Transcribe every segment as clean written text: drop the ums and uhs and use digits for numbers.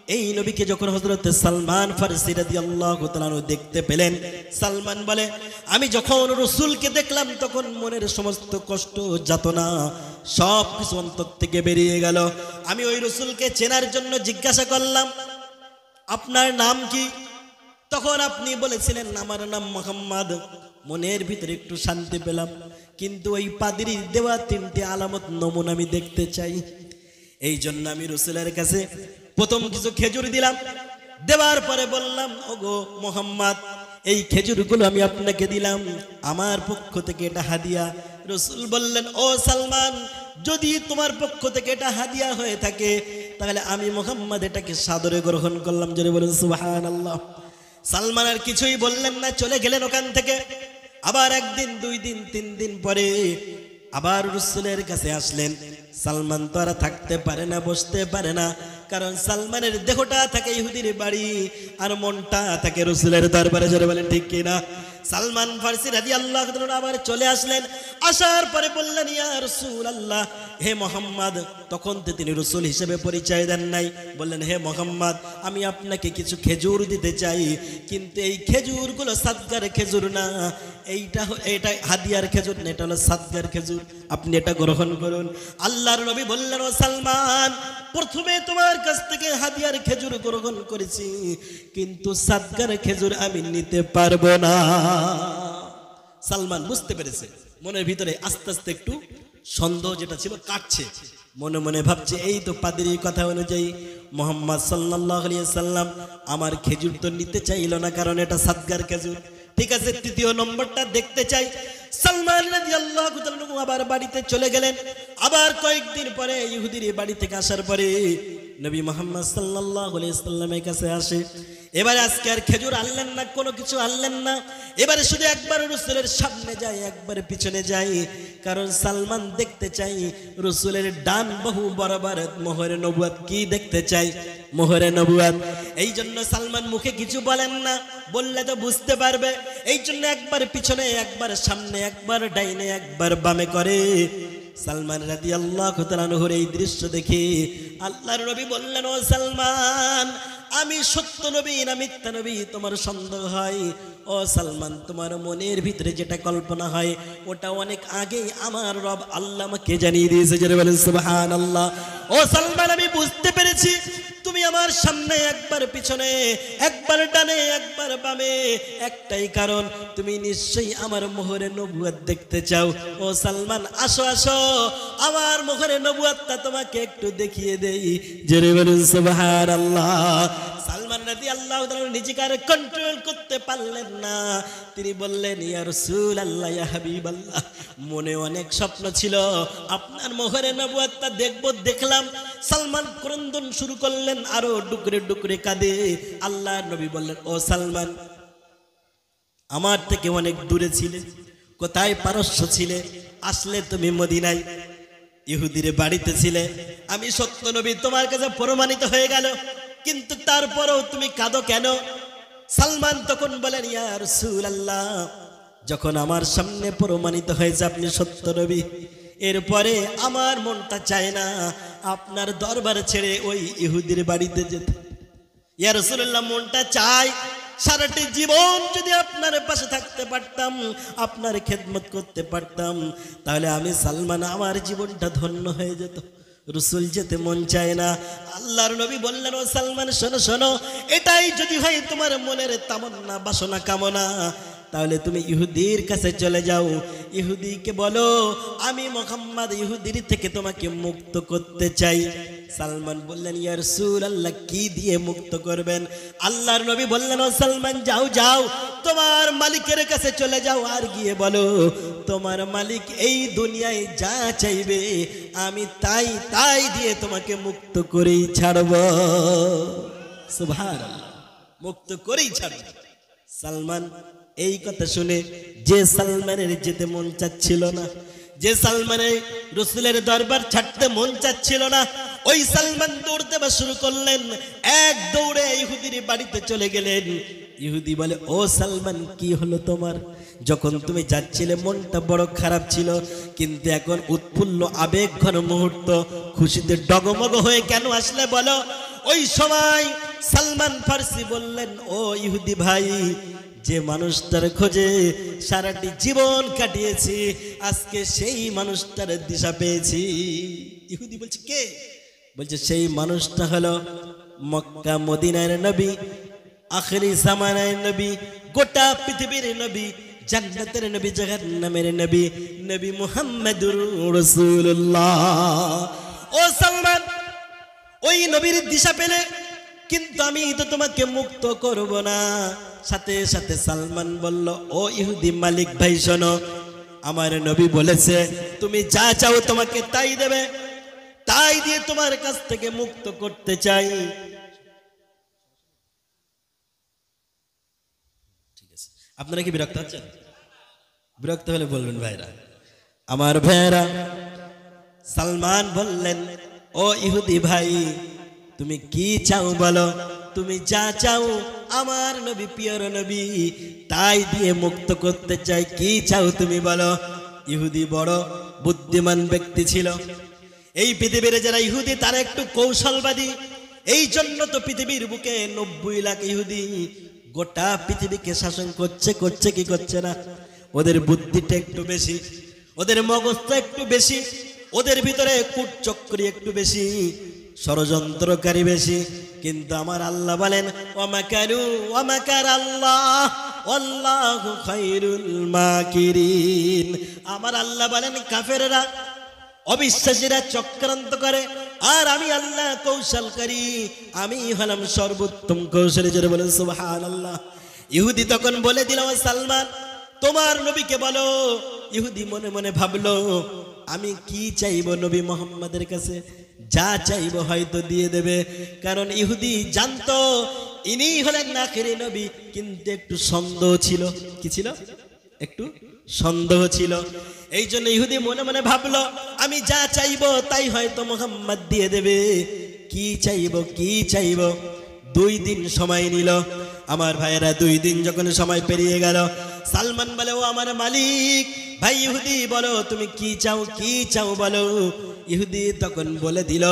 এই নবীকে যখন হযরত সালমান ফারসি রাদিয়াল্লাহু তাআলা দেখতে পেলেন, সালমান বলে, আমি যখন রাসূলকে দেখলাম তখন মনের সমস্ত কষ্ট যাতনা সব কিছু অন্তর থেকে বেরিয়ে গেল। আমি ওই রাসূলকে চেনার জন্য জিজ্ঞাসা করলাম, আপনার নাম কি? তখন আপনি বলেছিলেন, আমার নাম মুহাম্মদ। মনের ভিতরে একটু শান্তি পেলাম, কিন্তু ওই পাদ্রীর দেওয়া তিনটি আলামত নমুনা আমি দেখতে চাই। এই জন্য আমি রাসূলের কাছে প্রথম কিছু খেজুর দিলাম, দেওয়ার পরে বললাম, ওগো মুহাম্মদ, এই খেজুরগুলো আমি আপনাকে দিলাম, আমার পক্ষ থেকে এটা হাদিয়া। রাসূল বললেন, ও সালমান, যদি তোমার পক্ষ থেকে এটা হাদিয়া হয়ে থাকে তাহলে আমি মুহাম্মদ এটাকে সাদরে গ্রহণ করলাম। জোরে বলুন সুবহানাল্লাহ। সালমান আর কিছুই বললেন না, চলে গেলেন ওখান থেকে। আবার একদিন, 2 দিন, 3 দিন পরে আবার রাসূলের কাছে আসলেন। সালমান তো আর থাকতে পারে না, বসতে পারে না, কারণ সালমানের দেহটা থাকে ইহুদির বাড়ি আর মনটা থাকে রাসূলের দরবারে। জোরে বলেন ঠিক কিনা? সালমান ফারসি রাদিয়াল্লাহু তাআলা আবার চলে আসলেন। আসার পরে বললেন, ইয়া রাসূলুল্লাহ, হে মুহাম্মদ। তখন তো তিনি রাসূল হিসেবে পরিচয় দেন নাই। বললেন, হে মুহাম্মদ, আমি আপনাকে কিছু খেজুর দিতে চাই, কিন্তু এই খেজুরগুলো সাদগার খেজুর না, এইটা হাদিয়ার খেজুর না, এটা হলো সাদগার খেজুর, আপনি এটা গ্রহণ করুন। আল্লাহর নবী বললেন, ও সালমান, প্রথমে তোমার কাছ থেকে হাদিয়ার খেজুর গ্রহণ করেছি, কিন্তু সাদগার খেজুর আমি নিতে পারবো না। সালমান বুঝতে পেরেছে, মনের ভিতরে আস্তে আস্তে একটু সন্দেহ যেটা ছিল কাটছে। মনে মনে ভাবছে, এই তো পাদ্রীর কথা অনুযায়ী মুহাম্মদ সাল্লাল্লাহু আলাইহি সাল্লাম আমার খেজুর তো নিতে চাইল না, কারণ এটা সাদগার খেজুর। ঠিক আছে, তৃতীয় নম্বরটা দেখতে চাই। সালমান রাদিয়াল্লাহু তাআলা আবার বাড়িতে চলে গেলেন। আবার কয়েকদিন পরে ইহুদির বাড়ি থেকে আসার পরে নবী মুহাম্মদ সাল্লাল্লাহু আলাইহি সাল্লামের কাছে আসে। এবারে আজকে আর খেজুর আনলেন না, কোনো কিছু আনলেন না। এবারে শুধু একবার রাসূলের সামনে যায়, একবার পিছনে যায়, কারণ সালমান দেখতে চাই রাসূলের ডান বাহু বরাবর মোহরে নবুয়ত। কি দেখতে চাই? মোহরে নবুয়ত। এই জন্য সালমান মুখে কিছু বলেন না, বললে তো বুঝতে পারবে। এই জন্য একবার পিছনে, একবার সামনে, একবার ডাইনে, একবার বামে করে। সালমান রাদিয়াল্লাহু তাআলা আনহুর এই দৃশ্য দেখে আল্লাহর নবী বললেন, ও সালমান, আমি সত্য নবী না মিথ্যা নবী তোমার সন্দেহ হয়? ও সালমান, তোমার মনের ভিতরে যেটা কল্পনা হয় ওটা অনেক আগেই আমার রব আল্লাহ আমাকে জানিয়ে দিয়েছে। যারা বলেন সুবহানাল্লাহ। ও সালমান, আমি বুঝতে পেরেছি তুমি আমার সামনে একবার, পিছনে একবার, ডানে একবার বামে, একটাই কারণ, তুমি নিশ্চয়ই আমার মোহরে নবুয়ত দেখতে চাও। ও সালমান, আসো আসো, আমার মোহরে নবুয়তটা তোমাকে একটু দেখিয়ে দেই। জোরে বলুন সুবহানাল্লাহ। সালমান রাদিয়াল্লাহু তাআলা নিজেকে আর কন্ট্রোল করতে পারলেন না। তিনি বললেন, ইয়া রাসূলুল্লাহ, ইয়া হাবিবাল্লাহ, মনে অনেক স্বপ্ন ছিল, আপনার মোহরে নবুয়তটা দেখলাম। সালমান ক্রন্দন শুরু করলেন, আরো ডুকরে ডুকরে কাঁদে। আল্লাহর নবী বললেন, ও সালমান, আমার থেকে অনেক দূরে ছিলে, কোথায় পারস্য ছিলে, আসলে তুমি মদিনায় ইহুদির বাড়িতে ছিলে। আমি সত্য নবী তোমার কাছে প্রমাণিত হয়ে গেল, কিন্তু তারপরেও তুমি কাঁদো কেন? সালমান তখন বলেন, ইয়া রাসূলুল্লাহ, যখন আমার সামনে প্রমাণিত হয়েছে আপনি সত্য নবী, এরপরে আমার মনটা চায় না আপনার দরবার ছেড়ে ওই ইহুদির বাড়িতে যেতে। ইয়া রাসূলুল্লাহ, মনটা চায় সারাটি জীবন যদি আপনার পাশে থাকতে পারতাম, আপনার খেদমত করতে পারতাম, তাহলে আমি সালমান, আমার জীবনটা ধন্য হয়ে যেত। রাসূল যেতে মন চায় না। আল্লাহর নবী বললেন, ও সালমান, শোনো শোনো, এটাই যদি হয় তোমার মনের তামান্না, বাসনা, কামনা, তাহলে তুমি ইহুদির কাছে চলে যাও, ইহুদিকে বলো আমি মুহাম্মদ ইহুদির থেকে তোমাকে মুক্ত করতে চাই। সালমান বললেন, ইয়া রাসূলুল্লাহ, কি দিয়ে মুক্ত করবেন? আল্লাহর নবী বললেন, ও সালমান, যাও যাও, তোমার মালিকের কাছে চলে যাও, আর গিয়ে বলো তোমার মালিক এই দুনিয়ায় যা চাইবে আমি তাই তাই দিয়ে তোমাকে মুক্ত করেই ছাড়ব। সুবহানাল্লাহ, মুক্ত করেই ছাড়ব। সালমান এই কথা শুনে, যে সালমানের যেতে মন চাচ্ছিল না, যে সালমানের রাসূলের দরবার ছাড়তে মন চাচ্ছিল না, ওই সালমান দৌড়তে শুরু করলেন। এক দৌড়ে ইহুদির বাড়িতে চলে গেলেন। ইহুদি বলে, ও সালমান, কি হলো তোমার? যখন তুমি যাচ্ছিলে মনটা বড় খারাপ ছিল, কিন্তু এখন উৎফুল্ল আবেগ ঘন মুহূর্ত, খুশিতে ডগমগ হয়ে কেন আসলে বলো? ও ওই সময় সালমান ফার্সি বললেন, ও ইহুদি ভাই, যে মানুষটার খোঁজে সারাটি জীবন কাটিয়েছি, আজকে সেই মানুষটার দিশা পেয়েছি। ইহুদি বলছে, কে? বলছে, সেই মানুষটা হলো মক্কা মদিনার নবী, আখিরি জামানার নবী, গোটা পৃথিবীর নবী, জান্নাতের নবী, জাহান্নামের নবী, নবী মুহাম্মদুর রাসূলুল্লাহ। ও সালমান, ওই নবীর দিশা পেলে কিন্তু আমি তো তোমাকে মুক্ত করব না। সাথে সাথে সালমান বলল, ও ইহুদি মালিক ভাই, শোনো, আমার নবী বলেছে তুমি যা চাও তোমাকে তাই দেবে, তাই দিয়ে তোমার কাছ থেকে মুক্ত করতে চাই। ঠিক আছে, আপনারা কি বিরক্ত হচ্ছেন? বিরক্ত হলে বলবেন ভাইরা, আমার ভাইরা। সালমান বললেন, ও ইহুদি ভাই, তুমি কি চাও বলো, তুমি যা চাও আমার নবী, প্রিয় নবী, তাই দিয়ে মুক্ত করতে চাই। কি চাও তুমি বলো? ইহুদি বড় বুদ্ধিমান ব্যক্তি ছিল। এই পৃথিবীর যারা ইহুদি তারা একটু কৌশলবাদী। এই জন্য তো পৃথিবীর বুকে 90 লাখ ইহুদি গোটা পৃথিবীকে শাসন করছে কি করছে না? ওদের বুদ্ধিটা একটু বেশি, ওদের মগজটা একটু বেশি, ওদের ভিতরে কূটচক্রী একটু বেশি, ষড়যন্ত্রকারী বেশি। কিন্তু আমার আল্লাহ বলেন, ওয়ামাকারু ওয়ামাকার আল্লাহ আল্লাহু খায়রুল মাকিরিন। আমার আল্লাহ বলেন, কাফেররা, অবিশ্বাসীরা চক্রান্ত করে, আর আমি আল্লাহ কৌশলকারী, আমি হলাম সর্বোত্তম কৌশলী। জোরে বলেন সুবহানাল্লাহ। ইহুদি তখন বলে দিল, সালমান, তোমার নবীকে বলো। ইহুদি মনে মনে ভাবলো, আমি কি চাইবো নবী মুহাম্মাদের কাছে? যা চাইবো হয়তো দিয়ে দেবে, কারণ ইহুদি জানতো ইনি হলেন আখিরি নবী। কিন্তু একটু সন্দেহ ছিল। কি ছিল? একটু সন্দেহ ছিল। এই জন্য ইহুদি মনে মনে ভাবলো, আমি যা চাইবো তাই হয়তো মুহাম্মদ দিয়ে দেবে। কি চাইবো কি চাইবো? 2 দিন সময় নিল। আমার ভাইয়েরা, 2 দিন যখন সময় পেরিয়ে গেল, সালমান বলে, ও আমার মালিক ভাই ইহুদি, বলো তুমি কি চাও, কি চাও বলো। ইহুদি তখন বলে দিল,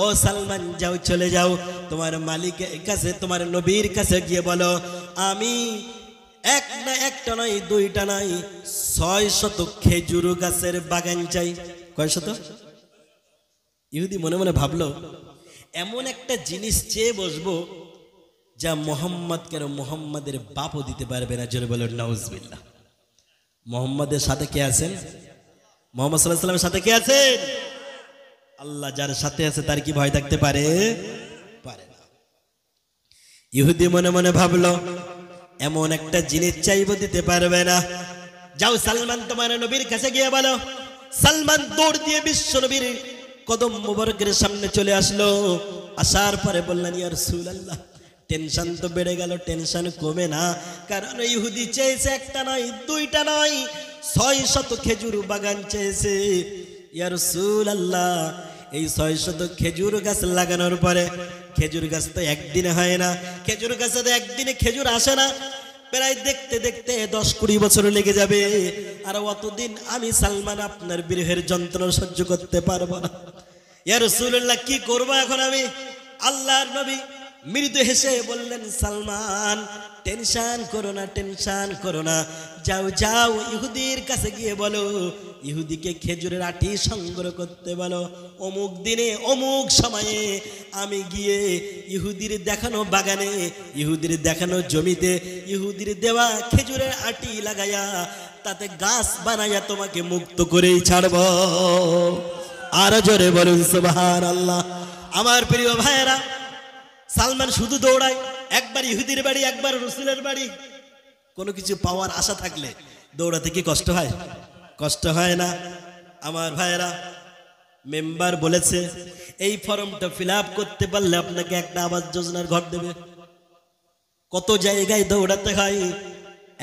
ও সালমান, যাও, চলে যাও, তোমার মালিকের কাছে, তোমার নবীর কাছে গিয়ে বলো, আমি একটা নয়, 2টা নয়, 600 খেজুর গাছের বাগান চাই। কয় শত? ইহুদি মনে মনে ভাবলো, এমন একটা জিনিস চেয়ে বসবো যা মোহাম্মদ কেন মোহাম্মদের বাপও দিতে পারবে না। জোরে বলো নাউজুবিল্লাহ। মোহাম্মদের সাথে কে আছেন? মোহাম্মদ সাল্লাল্লাহু আলাইহি ওয়াসাল্লামের সাথে কে আছেন? আল্লাহ। যার সাথে আছে তার কি ভয় থাকতে পারে? পারে না। ইহুদি মনে মনে ভাবলো, এমন একটা জিনিস চাইবো, দিতে পারবে না। যাও সালমান, তোমার নবীর কাছে গিয়ে বলো। সালমান দৌড় দিয়ে বিশ্ব নবীর কদম মুবারকের সামনে চলে আসলো। আসার পরে বললেন, ইয়া রাসূলুল্লাহ, টেনশন তো বেড়ে গেল, টেনশন কমে না, কারণ ইহুদি চেয়েছে একটা নয়, 2টা নয়, 600 খেজুর বাগান চেয়েছে। ইয়া রাসূলুল্লাহ, এই 600 খেজুর গাছ লাগানোর পরে, খেজুর গাছ তো একদিনে হয় না, খেজুর গাছে তো একদিনে খেজুর আসে না, প্রায় দেখতে দেখতে 10-20 বছর লেগে যাবে। আর অতদিন আমি সালমান আপনার বিরহের যন্ত্রণা সহ্য করতে পারবো না। ইয়া রাসূলুল্লাহ, কি করবো এখন আমি? আল্লাহর নবী মৃদু হেসে বললেন, সালমান, টেনশন করো না, টেনশন করো না, যাও যাও, ইহুদির কাছে গিয়ে বলো, ইহুদিকে খেজুরের আটি সংগ্রহ করতে বলো। অমুক দিনে অমুক সময়ে আমি গিয়ে ইহুদির দেখানো বাগানে, ইহুদির দেখানো জমিতে, ইহুদির দেওয়া খেজুরের আটি লাগাইয়া তাতে গাছ বানাইয়া তোমাকে মুক্ত করেই ছাড়ব। আরো জোরে বলুন সুবহানাল্লাহ। আমার প্রিয় ভাইয়েরা, সালমান শুধু দৌড়ায়, একবার ইহুদির বাড়ি, একবার রাসূলের বাড়ি। কোনো কিছু পাওয়ার আশা থাকলে দৌড়াতে কি কষ্ট হয়? কষ্ট হয় না। আমার ভাইয়েরা, মেম্বার বলেছে এই ফর্মটা ফিল আপ করতে পারলে আপনাকে একটা আবাস যোজনার ঘর দেবে। কত জায়গায় দৌড়াতে হয়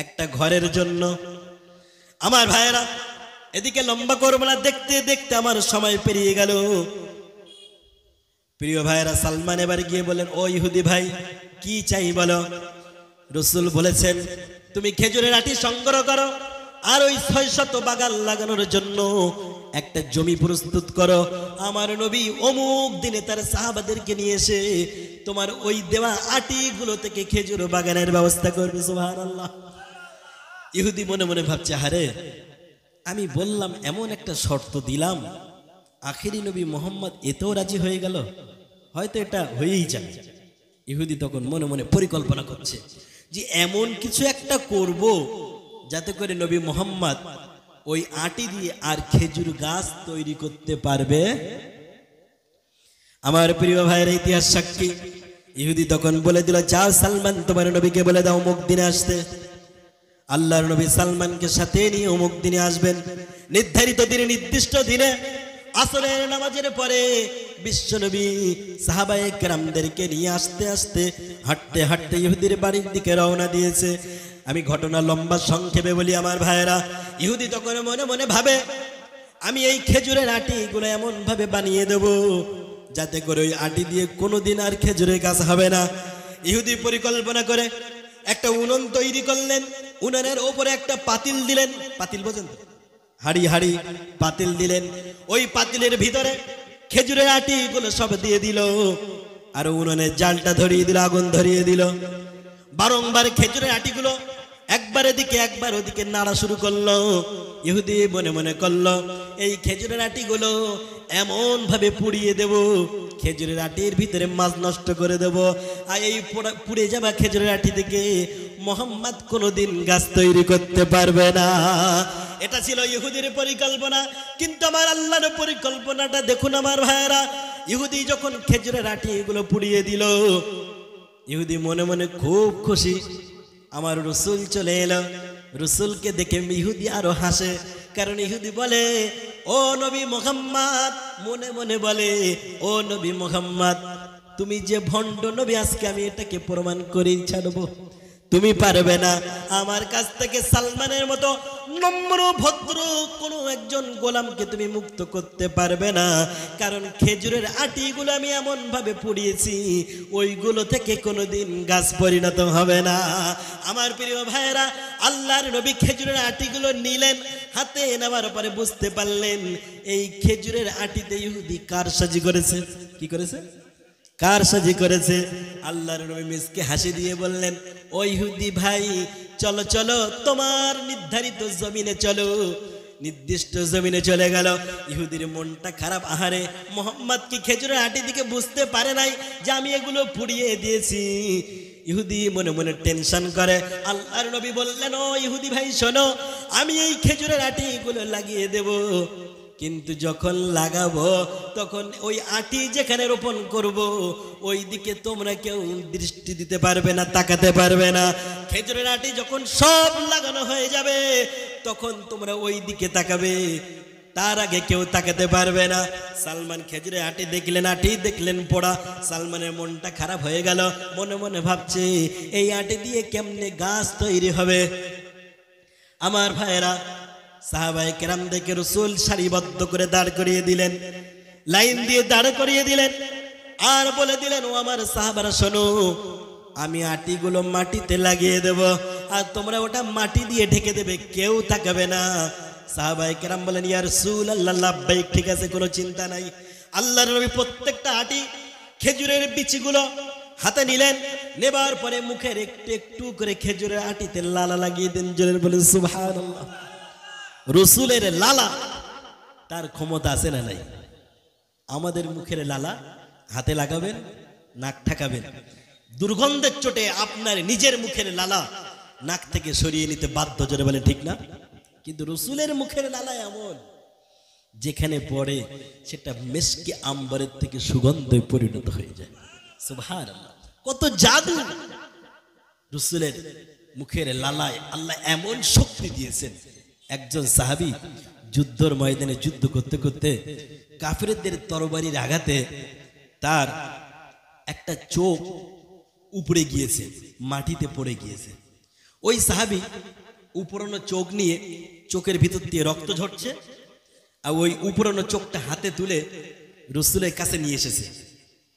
একটা ঘরের জন্য। আমার ভাইয়েরা, এদিকে লম্বা করবো না, দেখতে দেখতে আমার সময় পেরিয়ে গেল। প্রিয় ভাইয়েরা, সালমান এবার গিয়ে বলেন, ও ইহুদি ভাই, কি চাই বলো। রাসূল বলেছেন, তুমি খেজুরের আটি সংগ্রহ করো, আর ওই 600 বাগান লাগানোর জন্য একটা জমি প্রস্তুত করো, আমার নবী অমুক দিনে তার সাহাবাদেরকে নিয়ে এসে তোমার ওই দেওয়া আটিগুলো থেকে খেজুর বাগানের ব্যবস্থা করবে। সুবহানাল্লাহ। ইহুদি মনে মনে ভাবছে, হারে আমি বললাম, এমন একটা শর্ত দিলাম, আখেরি নবী মোহাম্মদ এতেও রাজি হয়ে গেল, হয়তো এটা হয়েই যাবে। ইহুদি তখন মনে মনে পরিকল্পনা করছে যে এমন কিছু একটা করব যাতে করে নবী মোহাম্মদ ওই আটি দিয়ে আর খেজুর গাছ তৈরি করতে পারবে। আমার প্রিয় ভাইয়ের ইতিহাস সাক্ষী, ইহুদি তখন বলে দিল, যাও সালমান তোমার নবীকে বলে দাও অমুক দিনে আসতে। আল্লাহর নবী সালমানকে সাথে নিয়ে অমুক দিনে আসবেন। নির্ধারিত দিনে, নির্দিষ্ট দিনে আসরের নামাজের পরে বিশ্বনবী সাহাবায়ে কেরামদেরকে নিয়ে আস্তে আস্তে হাঁটতে হাঁটতে ইহুদির বাড়ির দিকে রওনা দিয়েছে। আমি ঘটনা লম্বা সংক্ষেপে বলি আমার ভাইয়েরা। ইহুদি তখন মনে মনে ভাবে, আমি এই খেজুরের আটিগুলো এমন ভাবে বানিয়ে দেব যাতে করে ওই আটি দিয়ে কোনোদিন আর খেজুরের গাছ হবে না। ইহুদি পরিকল্পনা করে একটা উনুন তৈরি করলেন, উনুনের ওপরে একটা পাতিল দিলেন। পাতিল বোঝেন তো? হাড়ি হাড়ি পাতিল দিলেন। ওই পাতিলের ভিতরে খেজুরের আটিগুলো সব দিয়ে দিল, আর উনুনের জালটা ধরিয়ে দিল, আগুন ধরিয়ে দিল। বারংবার খেজুরের আটিগুলো একবার এদিকে একবার ওদিকে নাড়া শুরু করলো। ইহুদি মনে মনে করলো, এই খেজুরের আটিগুলো এমন ভাবে পুড়িয়ে দেব, খেজুরের আটির ভিতরে মাছ নষ্ট করে দেব, আর এই পুড়ে যাবা খেজুরের আটি থেকে মোহাম্মদ কোনোদিন গাছ তৈরি করতে পারবে না। এটা ছিল ইহুদির পরিকল্পনা। কিন্তু আমার আল্লাহর পরিকল্পনাটা দেখুন আমার ভাইয়েরা। ইহুদি যখন খেজুরের আটি এগুলো পুড়িয়ে দিল, ইহুদি মনে মনে খুব খুশি। আমার রসুল চলে এলো, রসুলকে দেখে ইহুদি আরো হাসে। কারণ ইহুদি বলে, ও নবী মুহাম্মদ, মনে মনে বলে, ও নবী মুহাম্মদ, তুমি যে ভণ্ড নবী, আজকে আমি এটাকে প্রমাণ করেই ছাড়বো। তুমি পারবে না আমার কাছ থেকে সালমানের মতো নম্র ভদ্র কোনো একজন গোলামকে তুমি মুক্ত করতে পারবে না। কারণ খেজুরের আটিগুলো আমি এমন ভাবে পুড়িয়েছি, ওইগুলো থেকে কোনোদিন গাছ পরিণত হবে না। আমার প্রিয় ভাইয়েরা, আল্লাহর নবী খেজুরের আটিগুলো নিলেন, হাতে নেওয়ার পরে বুঝতে পারলেন এই খেজুরের আটিতে ইহুদি কারসাজি করেছে। কি করেছে? কারসাজি করেছে। আল্লাহর নবী মিসকে হাসি দিয়ে বললেন, ও ইহুদি ভাই, চলো চলো তোমার নির্ধারিত জমিনে চলো। নির্দিষ্ট জমিনে চলে গেল। ইহুদির মনটা খারাপ। আহারে, মোহাম্মদ কি খেজুরের আটি দিকে বুঝতে পারে নাই যে আমি এগুলো পুড়িয়ে দিয়েছি। ইহুদি মনে মনে টেনশন করে। আল্লাহর নবী বললেন, ও ইহুদি ভাই শোনো, আমি এই খেজুরের আটি এগুলো লাগিয়ে দেব, কিন্তু যখন লাগাবো তখন ওই আটি যেখানে রোপণ করব ওই দিকে তোমরা কেউ দৃষ্টি দিতে পারবে না, তাকাতে পারবে না। খেজুরের আটি যখন সব লাগানো হয়ে যাবে তখন তোমরা ওই দিকে তাকাবে, তার আগে কেউ তাকাতে পারবে না। সালমান খেজুরের আটি দেখলেন, আটি দেখলেন পোড়া। সালমানের মনটা খারাপ হয়ে গেল। মনে মনে ভাবছে, এই আটি দিয়ে কেমনে গাছ তৈরি হবে। আমার ভাইয়েরা, সাহাবায়ে কেরাম দেখে রসুল সারিবদ্ধ করে দাঁড় করিয়ে দিলেন, লাইন দিয়ে দাঁড় করিয়ে দিলেন, আর বলে দিলেন, ও আমার সাহাবারা শোনো, আমি আটিগুলো মাটিতে লাগিয়ে দেব, আর তোমরা ওটা মাটি দিয়ে ঢেকে দেবে, কেউ তাকাবে না। সাহাবায়ে কেরাম বলেন, ইয়া রাসূলুল্লাহ, লাব্বাইক, ঠিক আছে, কোনো চিন্তা নাই। আল্লাহর নবী প্রত্যেকটা আটি খেজুরের বিচিগুলো হাতে নিলেন, নেবার পরে মুখের একটু একটু করে খেজুরের আটিতে লালা লাগিয়ে দেন। জোরে বলেন সুবহানাল্লাহ। রসুলের লালা তার ক্ষমতা আছে না নাই? আমাদের মুখের লালা হাতে লাগাবেন, নাক ঠেকাবেন, দুর্গন্ধের চোটে আপনার নিজের মুখের লালা নাক থেকে সরিয়ে নিতে বাধ্য। জোরে বলেন ঠিক না? কিন্তু রসুলের মুখের লালা এমন, যেখানে পড়ে সেটা মেশকে আম্বরের থেকে সুগন্ধে পরিণত হয়ে যায়। সুবহানাল্লাহ, কত জাদু রসুলের মুখের লালায়! আল্লাহ এমন শক্তি দিয়েছেন। একজন সাহাবী যুদ্ধের ময়দানে যুদ্ধ করতে করতে কাফেরদের তরবারির আঘাতে তার একটা চোখ উপড়ে গিয়েছে, মাটিতে পড়ে গিয়েছে। ওই সাহাবী উপরানো চোখ নিয়ে, চোখের ভিতর দিয়ে রক্ত ঝরছে, আর ওই উপরানো চোখটা হাতে তুলে রসুলের কাছে নিয়ে এসেছে।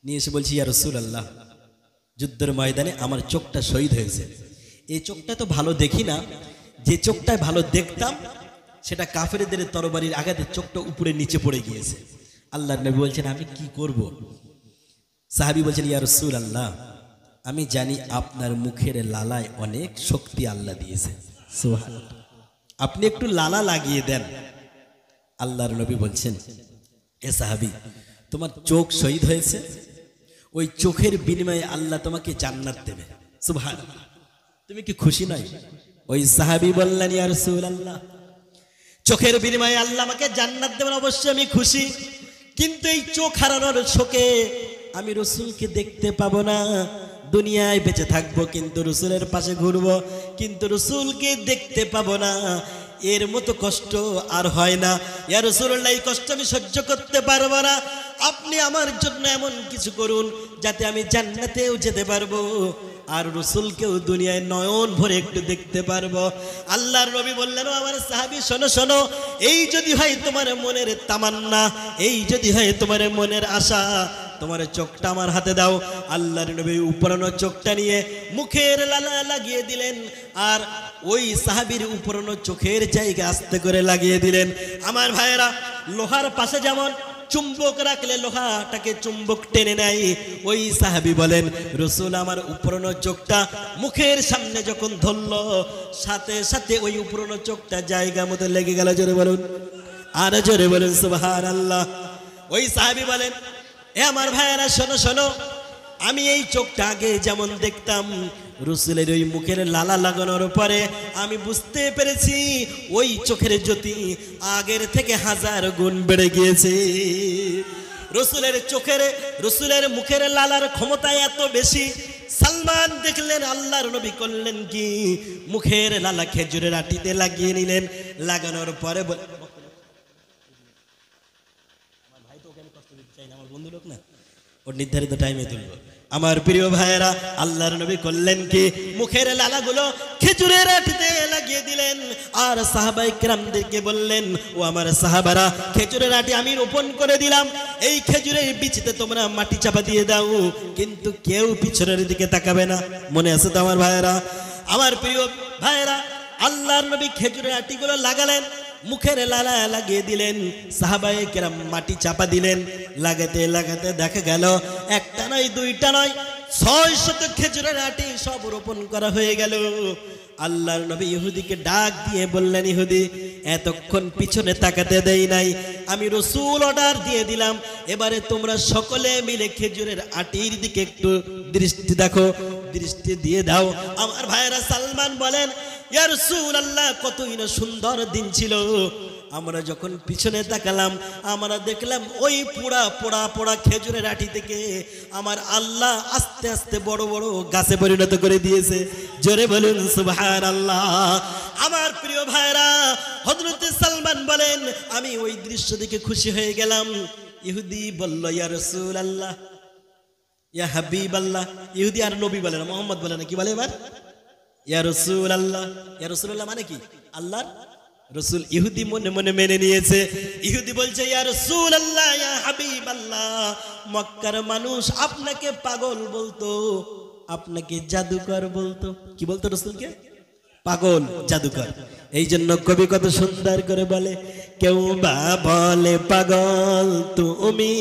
নিয়ে এসে বলছি, ইয়া রাসূলুল্লাহ, যুদ্ধের ময়দানে আমার চোখটা শহীদ হয়েছে। এই চোখটা তো ভালো দেখি না, যে চোখটায় ভালো দেখতাম সেটা কাফেরদের তরবারির আঘাতে চোখটা উপরে নিচে পড়ে গিয়েছে। আল্লাহর নবী বলছেন আমি কি করব? সাহাবী বলছেন ইয়া রাসূলুল্লাহ, আমি জানি আপনার মুখের লালায় অনেক শক্তি আল্লাহ দিয়েছে, সুবহানাল্লাহ, আপনি একটু লালা লাগিয়ে দেন। আল্লাহর নবী বলছেন এ সাহাবী, তোমার চোখ শহীদ হয়েছে, ওই চোখের বিনিময়ে আল্লাহ তোমাকে জান্নাত দেবে, সুবহানাল্লাহ, তুমি কি খুশি নয়? ওই সাহাবী বললেন ইয়া রাসূলুল্লাহ, চোখের বিনিময়ে আল্লাহ আমাকে জান্নাত দেবেন, অবশ্যই আমি খুশি, কিন্তু এই চোখ হারানোর শোকে আমি রসুলকে দেখতে পাবো না। দুনিয়ায় বেঁচে থাকবো কিন্তু রসুলের পাশে ঘুরবো, কিন্তু রসুলকে দেখতে পাবো না, এর মতো কষ্ট আর হয় না। ইয়া রাসূলুল্লাহ, এই কষ্ট আমি সহ্য করতে পারবো না, আপনি আমার জন্য এমন কিছু করুন যাতে আমি জান্নাতেও যেতে পারবো আর রসুলকেও দুনিয়ায় নয়ন ভরে একটু দেখতে পারবো। আল্লাহর নবী বললেন ও আমার সাহাবী, শোনো শোনো, এই যদি হয় তোমার মনের তামান্না, এই যদি হয় তোমার মনের আশা, তোমার চোখটা আমার হাতে দাও। আল্লাহর নবী উপরানো চোখটা নিয়ে মুখের লালা লাগিয়ে দিলেন আর ওই সাহাবীর উপরানো চোখের জায়গা আস্তে করে লাগিয়ে দিলেন। আমার ভাইয়েরা, লোহার পাশে যেমন চুম্বক রাখলে লোহাটাকে চুম্বক টেনে নেয়, ওই সাহাবী বলেন রসুল আমার উপরানো চোখটা মুখের সামনে যখন ধরল, সাথে সাথে ওই উপরানো চোখটা জায়গা মতো লেগে গেল। জোরে বলুন, আর জোরে বলুন সুবহানাল্লাহ। ওই সাহাবী বলেন এ আমার ভাইয়েরা, শোনো শোনো, আমি এই চোখটা আগে যেমন দেখতাম, রসুলের ওই মুখের লালা লাগানোর পরে আমি বুঝতে পেরেছি ওই চোখের জ্যোতি আগের থেকে 1000 গুণ বেড়ে গিয়েছে। রসুলের মুখের লালার ক্ষমতা এত বেশি। সালমান দেখলেন আল্লাহর নবী করলেন কি, মুখের লালা খেজুরের আটিতে লাগিয়ে নিলেন, লাগানোর পরে বন্ধু লোক না, ওর নির্ধারিত টাইমে তুলবো। আমার প্রিয় ভাইয়েরা, আল্লাহর নবী করলেন কি, মুখের লালাগুলো খেজুরের আটিতে লাগিয়ে দিলেন আর সাহাবায়ে কেরামদেরকে বললেন ও আমার সাহাবারা, খেজুরের আটি আমি রোপণ করে দিলাম, এই খেজুরের বীজতে তোমরা মাটি চাপা দিয়ে দাও, কিন্তু কেউ পিছনের দিকে তাকাবে না। মনে আছে তো আমার ভাইয়েরা? আমার প্রিয় ভাইয়েরা, আল্লাহর নবী খেজুরের আটিগুলো লাগালেন, মুখের লালা লাগিয়ে দিলেন, সাহাবায়ে কেরাম মাটি চাপা দিলেন, লাগাতে লাগাতে দেখা গেল একটা নয় দুইটা নয় 600 খেজুরের আটি সব রোপণ করা হয়ে গেল। আল্লাহর নবী ইহুদিকে ডাক দিয়ে বললেন, ইহুদি এতক্ষণ পিছনে তাকাতে দেই নাই, আমি রসুল অর্ডার দিয়ে দিলাম, এবারে তোমরা সকলে মিলে খেজুরের আটির দিকে একটু দৃষ্টি দেখো, দৃষ্টি দিয়ে দাও। আমার ভাইয়েরা, সালমান বলেন ইয়া রাসূলুল্লাহ, কতই না সুন্দর দিন ছিল, আমরা যখন পিছনে তাকালাম আমরা দেখলাম ওই পোড়া পোড়া পোড়া খেজুরের আটি থেকে আমার আল্লাহ আস্তে আস্তে বড় বড় গাছে পরিণত করে দিয়েছে। জোরে বলুন সুবহানাল্লাহ। আমার প্রিয় ভাইরা, হযরত সালমান বলেন আমি ওই দৃশ্য দেখে খুশি হয়ে গেলাম। ইহুদি বলল ইয়া রাসূলুল্লাহ, ইয়া হাবিবাল্লাহ। ইহুদি আর নবী বলে না, মোহাম্মদ বলে না, কি বলে এবার? ইয়া রাসূলুল্লাহ। ইয়া রাসূলুল্লাহ মানে কি? আল্লাহর রসুল। ইহুদি মনে মনে মেনে নিয়েছে। ইহুদি বলছে ইয়া রাসূলুল্লাহ, ইয়া হাবিবাল্লাহ, মক্কার মানুষ আপনাকে পাগল বলতো, আপনাকে জাদুকর বলতো। কি বলতো রসুলকে? পাগল, জাদুকর। এই জন্য কবি কত সুন্দর করে বলে, কেউ বা বলে পাগল তুমি,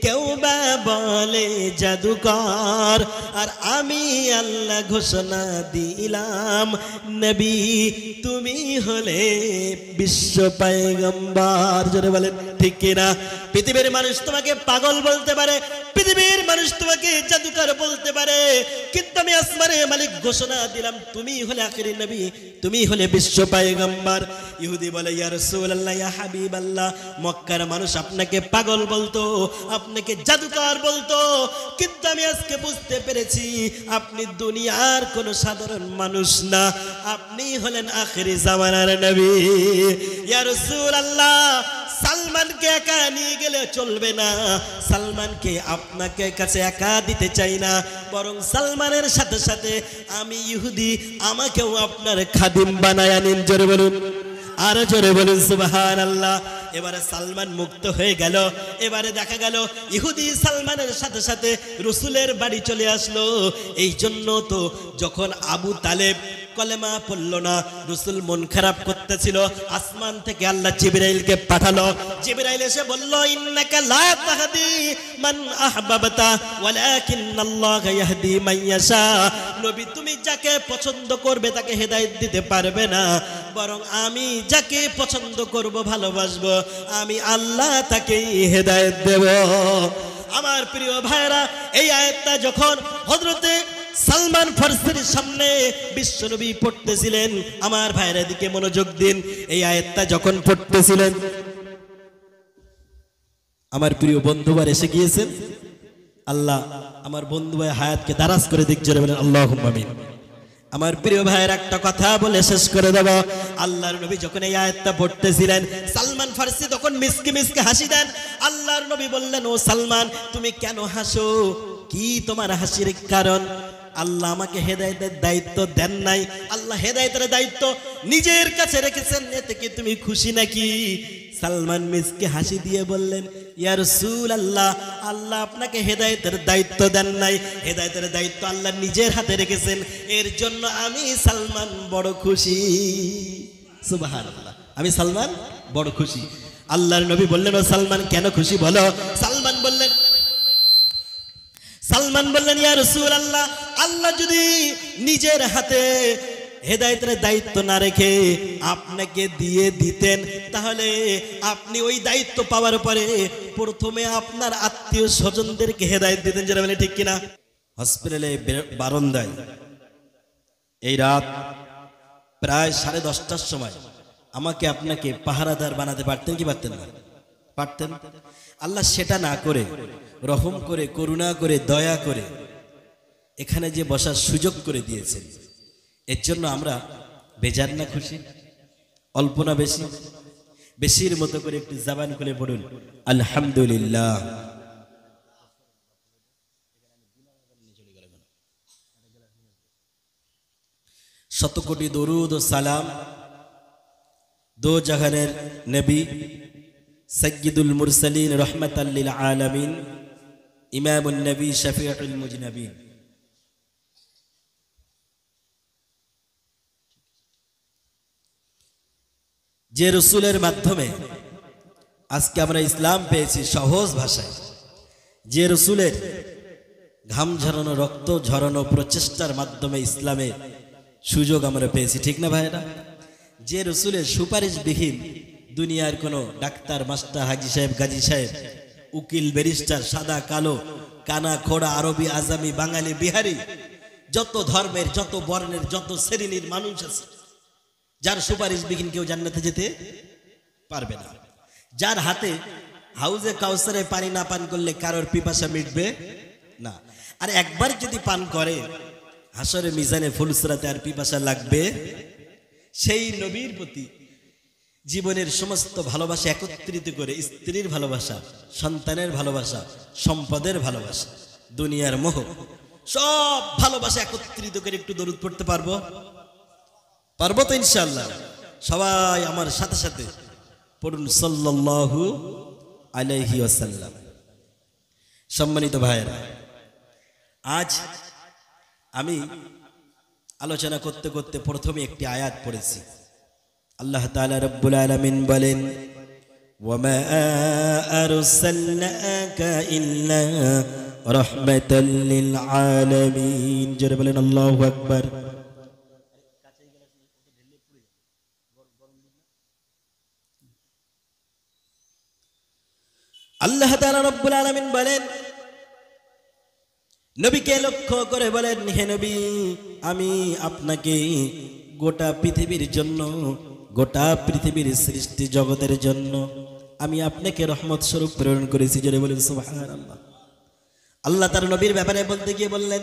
কেউ বা বলে জাদুকর, আর আমি আল্লাহ ঘোষণা দিলাম নবী তুমি হলে বিশ্ব পয়গম্বর। জোরে বলেন ঠিক কিনা? পৃথিবীর মানুষ তোমাকে পাগল বলতে পারে, পৃথিবীর মানুষ তোমাকে জাদুকর বলতে পারে, কিন্তু আমি আসমানের মালিক ঘোষণা দিলাম তুমি হলে আখিরি নবী, তুমি হলে বিশ্ব পয়গম্বর। ইহুদি বলে ইয়া রাসূলুল্লাহ, ইয়া হাবিবাল্লাহ, মক্কার মানুষ আপনাকে পাগল বলতো, আপনাকে জাদুকর বলতো, কিন্তু আমি আজকে বুঝতে পেরেছি আপনি দুনিয়ার কোনো সাধারণ মানুষ না, আপনি হলেন আখিরি জামানার নবী। ইয়া রাসূলুল্লাহ, সালমানকে একা নিয়ে গেলে চলবে না, সালমানকে আপনাকে কাছে একা দিতে চাই না, বরং সালমানের সাথে সাথে আমি ইহুদি, আমাকেও আপনার খাদিম বানায় নিন। জোরে বলুন, আরো জোরে বলুন সুবহানাল্লাহ। এবারে সালমান মুক্ত হয়ে গেল। এবারে দেখা গেল ইহুদি সালমানের সাথে সাথে রসুলের বাড়ি চলে আসলো। এই জন্য তো যখন আবু তালেব কলেমা পড়লো না, রাসূল মন খারাপ করতেছিল। আসমান থেকে আল্লাহ জিবরাইলকে পাঠালো। জিবরাইল এসে বলল, ইন্নাকা লা তাহদি মান আহবাবতা ওয়ালাকিন্নাল্লাহ ইয়াহদি মান ইয়াশা। নবী, তুমি যাকে পছন্দ করবে তাকে হেদায়েত দিতে পারবে না, বরং আমি যাকে পছন্দ করব, ভালোবাসবো, আমি আল্লাহ তাকেই হেদায়েত দেব। আমার প্রিয় ভাইরা, এই আয়াতটা যখন হযরতে সালমান ফারসির সামনে বিশ্বনবী পড়তেছিলেন, আমার ভাইরা দিকে মনোযোগ দিন, এই আয়াতটা যখন পড়তেছিলেন, আমার প্রিয় বন্ধুবার এসে গিয়েছেন। আল্লাহ আমার বন্ধু ভাই হায়াতকে দারাজ করে দিক, জোরে বলেন আল্লাহুম্মা আমিন। আমার প্রিয় ভাইয়ের একটা কথা বলে শেষ করে দেব। আল্লাহর নবী যখন এই আয়াতটা পড়তেছিলেন, সালমান ফারসি তখন মিসকে মিসকে হাসি দেন। আল্লাহর নবী বললেন, ও সালমান, তুমি কেন হাসো? কি তোমার হাসির কারণ? আল্লাহ আমাকে হেদায়েতের দায়িত্ব দেন নাই, আল্লাহ হেদায়েতের দায়িত্ব নিজের কাছে রেখেছেন, এতে কি তুমি খুশি নাকি? সালমান মিসকে হাসি দিয়ে বললেন, ইয়া রাসূলুল্লাহ, আল্লাহ আপনাকে হেদায়েতের দায়িত্ব দেন নাই, হেদায়েতের দায়িত্ব আল্লাহ নিজের হাতে রেখেছেন, এর জন্য আমি সালমান বড় খুশি। সুবহানাল্লাহ, আমি সালমান বড় খুশি। আল্লাহর নবী বললেন, ও সালমান কেন খুশি বলো? সালমান বললেন, ইয়া রাসূলুল্লাহ, আল্লাহ যদি নিজের হাতে হেদায়েতের দায়িত্ব না রেখে আপনাকে দিয়ে দিতেন, তাহলে আপনি ওই দায়িত্ব পাওয়ার পরে প্রথমে আপনার আত্মীয় স্বজনদেরকে হেদায়েত দিতেন, যারা বলে ঠিক কিনা? হসপিটালে বারান্দায় এই রাত প্রায় 10:30টার সময় আমাকে আপনাকে পাহারাদার বানাতে পারতেন কি পারতেন না? পারতেন। আল্লাহ সেটা না করে, রহম করে, করুণা করে, দয়া করে এখানে যে বসার সুযোগ করে দিয়েছেন, এর জন্য আমরা বেজার না খুশি? অল্প না বেশি? বেশির মতো করে একটু জবান খুলে পড়ুন আলহামদুলিল্লাহ। শত কোটি দরুদ ও সালাম দো জাহানের নবী সাইয়্যিদুল মুরসালিন রাহমাতাল লিল আলামিন ইমামুন নবী শফিউল মুজনাবিন যে রাসূলের মাধ্যমে আজকে আমরা ইসলাম পেয়েছি সহজ ভাষায়, যে রাসূলের ঘাম ঝরানো, রক্ত ঝরানো প্রচেষ্টার মাধ্যমে ইসলামে সুযোগ আমরা পেয়েছি, ঠিক না ভাইরা? যে রাসূলের সুপারিশবিহীন দুনিয়ার কোনো ডাক্তার, মাস্টার, হাজী সাহেব, গাজী সাহেব, উকিল, ব্যারিস্টার, সাদা কালো, কানা খোড়া, আরবি, আজামি, বাঙালি, বিহারি, যত ধর্মের, যত বর্ণের, যত শ্রেণীর মানুষ আছে, যার সুপারিশবিহীন কেউ জান্নাতে যেতে পারবে না। যার হাতে হাউজে কাউসারে পানি না পান করলে কারোর পিপাসা মিটবে না। আর একবার যদি পান করে হাসরে মিজানে ফুলসরাতে আর পিপাসা লাগবে। সেই নবীর প্রতি জীবনের সমস্ত ভালোবাসা একত্রিত করে, স্ত্রীর ভালোবাসা, সন্তানের ভালোবাসা, সম্পদের ভালোবাসা, দুনিয়ার মোহ, সব ভালোবাসা একত্রিত করে একটু দরুদ পড়তে পারবো? পারবো তো ইনশাআল্লাহ? সবাই আমার সাথে সাথে পড়ুন সাল্লাল্লাহু আলাইহি ওয়াসাল্লাম। সম্মানিত ভাইয়েরা, আজ আমি আলোচনা করতে করতে প্রথমে একটি আয়াত পড়েছি। আল্লাহ তাআলা রব্বুল আলামিন বলেন, ওয়ামা আরসালনাকা ইল্লা রাহমাতাল লিল আলামিন। জোরে বলেন আল্লাহু আকবার। আল্লাহ তাআলা রব্বুল আলামিন বলেন, নবীকে লক্ষ্য করে বলেন, হে নবী, আমি আপনাকে গোটা পৃথিবীর জন্য, গোটা পৃথিবীর সৃষ্টি জগতের জন্য আমি আপনাকে রহমত স্বরূপ প্রেরণ করেছি। জোরে বলেন সুবহানাল্লাহ। আল্লাহ তার নবীর ব্যাপারে বলতে গিয়ে বললেন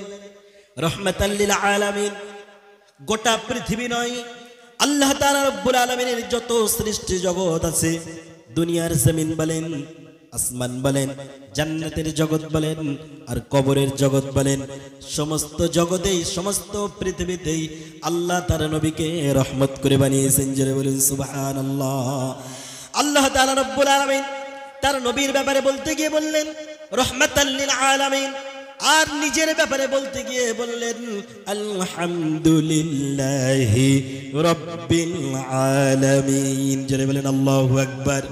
রহমাতাল লিল আলামিন। গোটা পৃথিবী নয়, আল্লাহ তাআলা রব্বুল আলামিনের যত সৃষ্টি জগৎ আছে, দুনিয়ার জমিন বলেন, আসমান বলেন, জান্নাতের জগৎ বলেন, আর কবরের জগৎ বলেন, সমস্ত জগতেই, সমস্ত পৃথিবীতেই আল্লাহ তার নবীকে রহমত করে বানিয়েছেন। জোরে বলেন সুবহানাল্লাহ। আল্লাহ তাআলা রব্বুল আলামিন তার নবীর ব্যাপারে বলতে গিয়ে বললেন রহমাতাল লিল আলামিন। আর নিজের ব্যাপারে বলতে গিয়ে বললেন আলহামদুলিল্লাহি রাব্বিল আলামিন। জোরে বলেন আল্লাহু আকবার।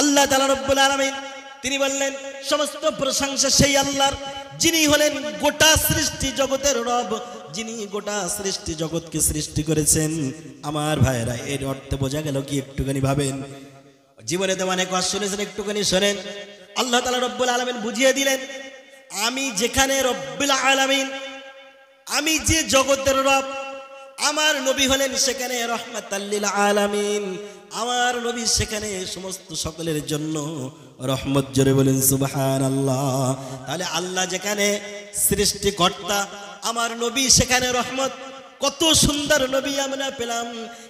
আল্লাহ তাআলা রব্বুল আলামিন তিনি বললেন সমস্ত প্রশংসা সেই আল্লাহর, যিনি হলেন গোটা সৃষ্টি জগতের রব, যিনি গোটা সৃষ্টি জগৎকে সৃষ্টি করেছেন। আমার ভাইরা, এর অর্থ বোঝা গেল কি? একটুখানি ভাবেন। জীবনে তো অনেক কথা শুনেছেন, একটুখানি শোনেন। আল্লাহ তাআলা রব্বুল আলামিন বুঝিয়ে দিলেন, আমি যেখানে রব্বুল আলামিন, আমি যে জগতের রব, আমার নবী হলেন সেখানে রহমাতাল লিল আলামিন, আমার নবী সেখানে সমস্ত সকলের জন্য রহমত। জোরে বলেন সুবহানাল্লাহ। তাহলে আল্লাহ যেখানে সৃষ্টিকর্তা, আমার নবী সেখানে রহমত। কত সুন্দর নবী আমরা পেলাম,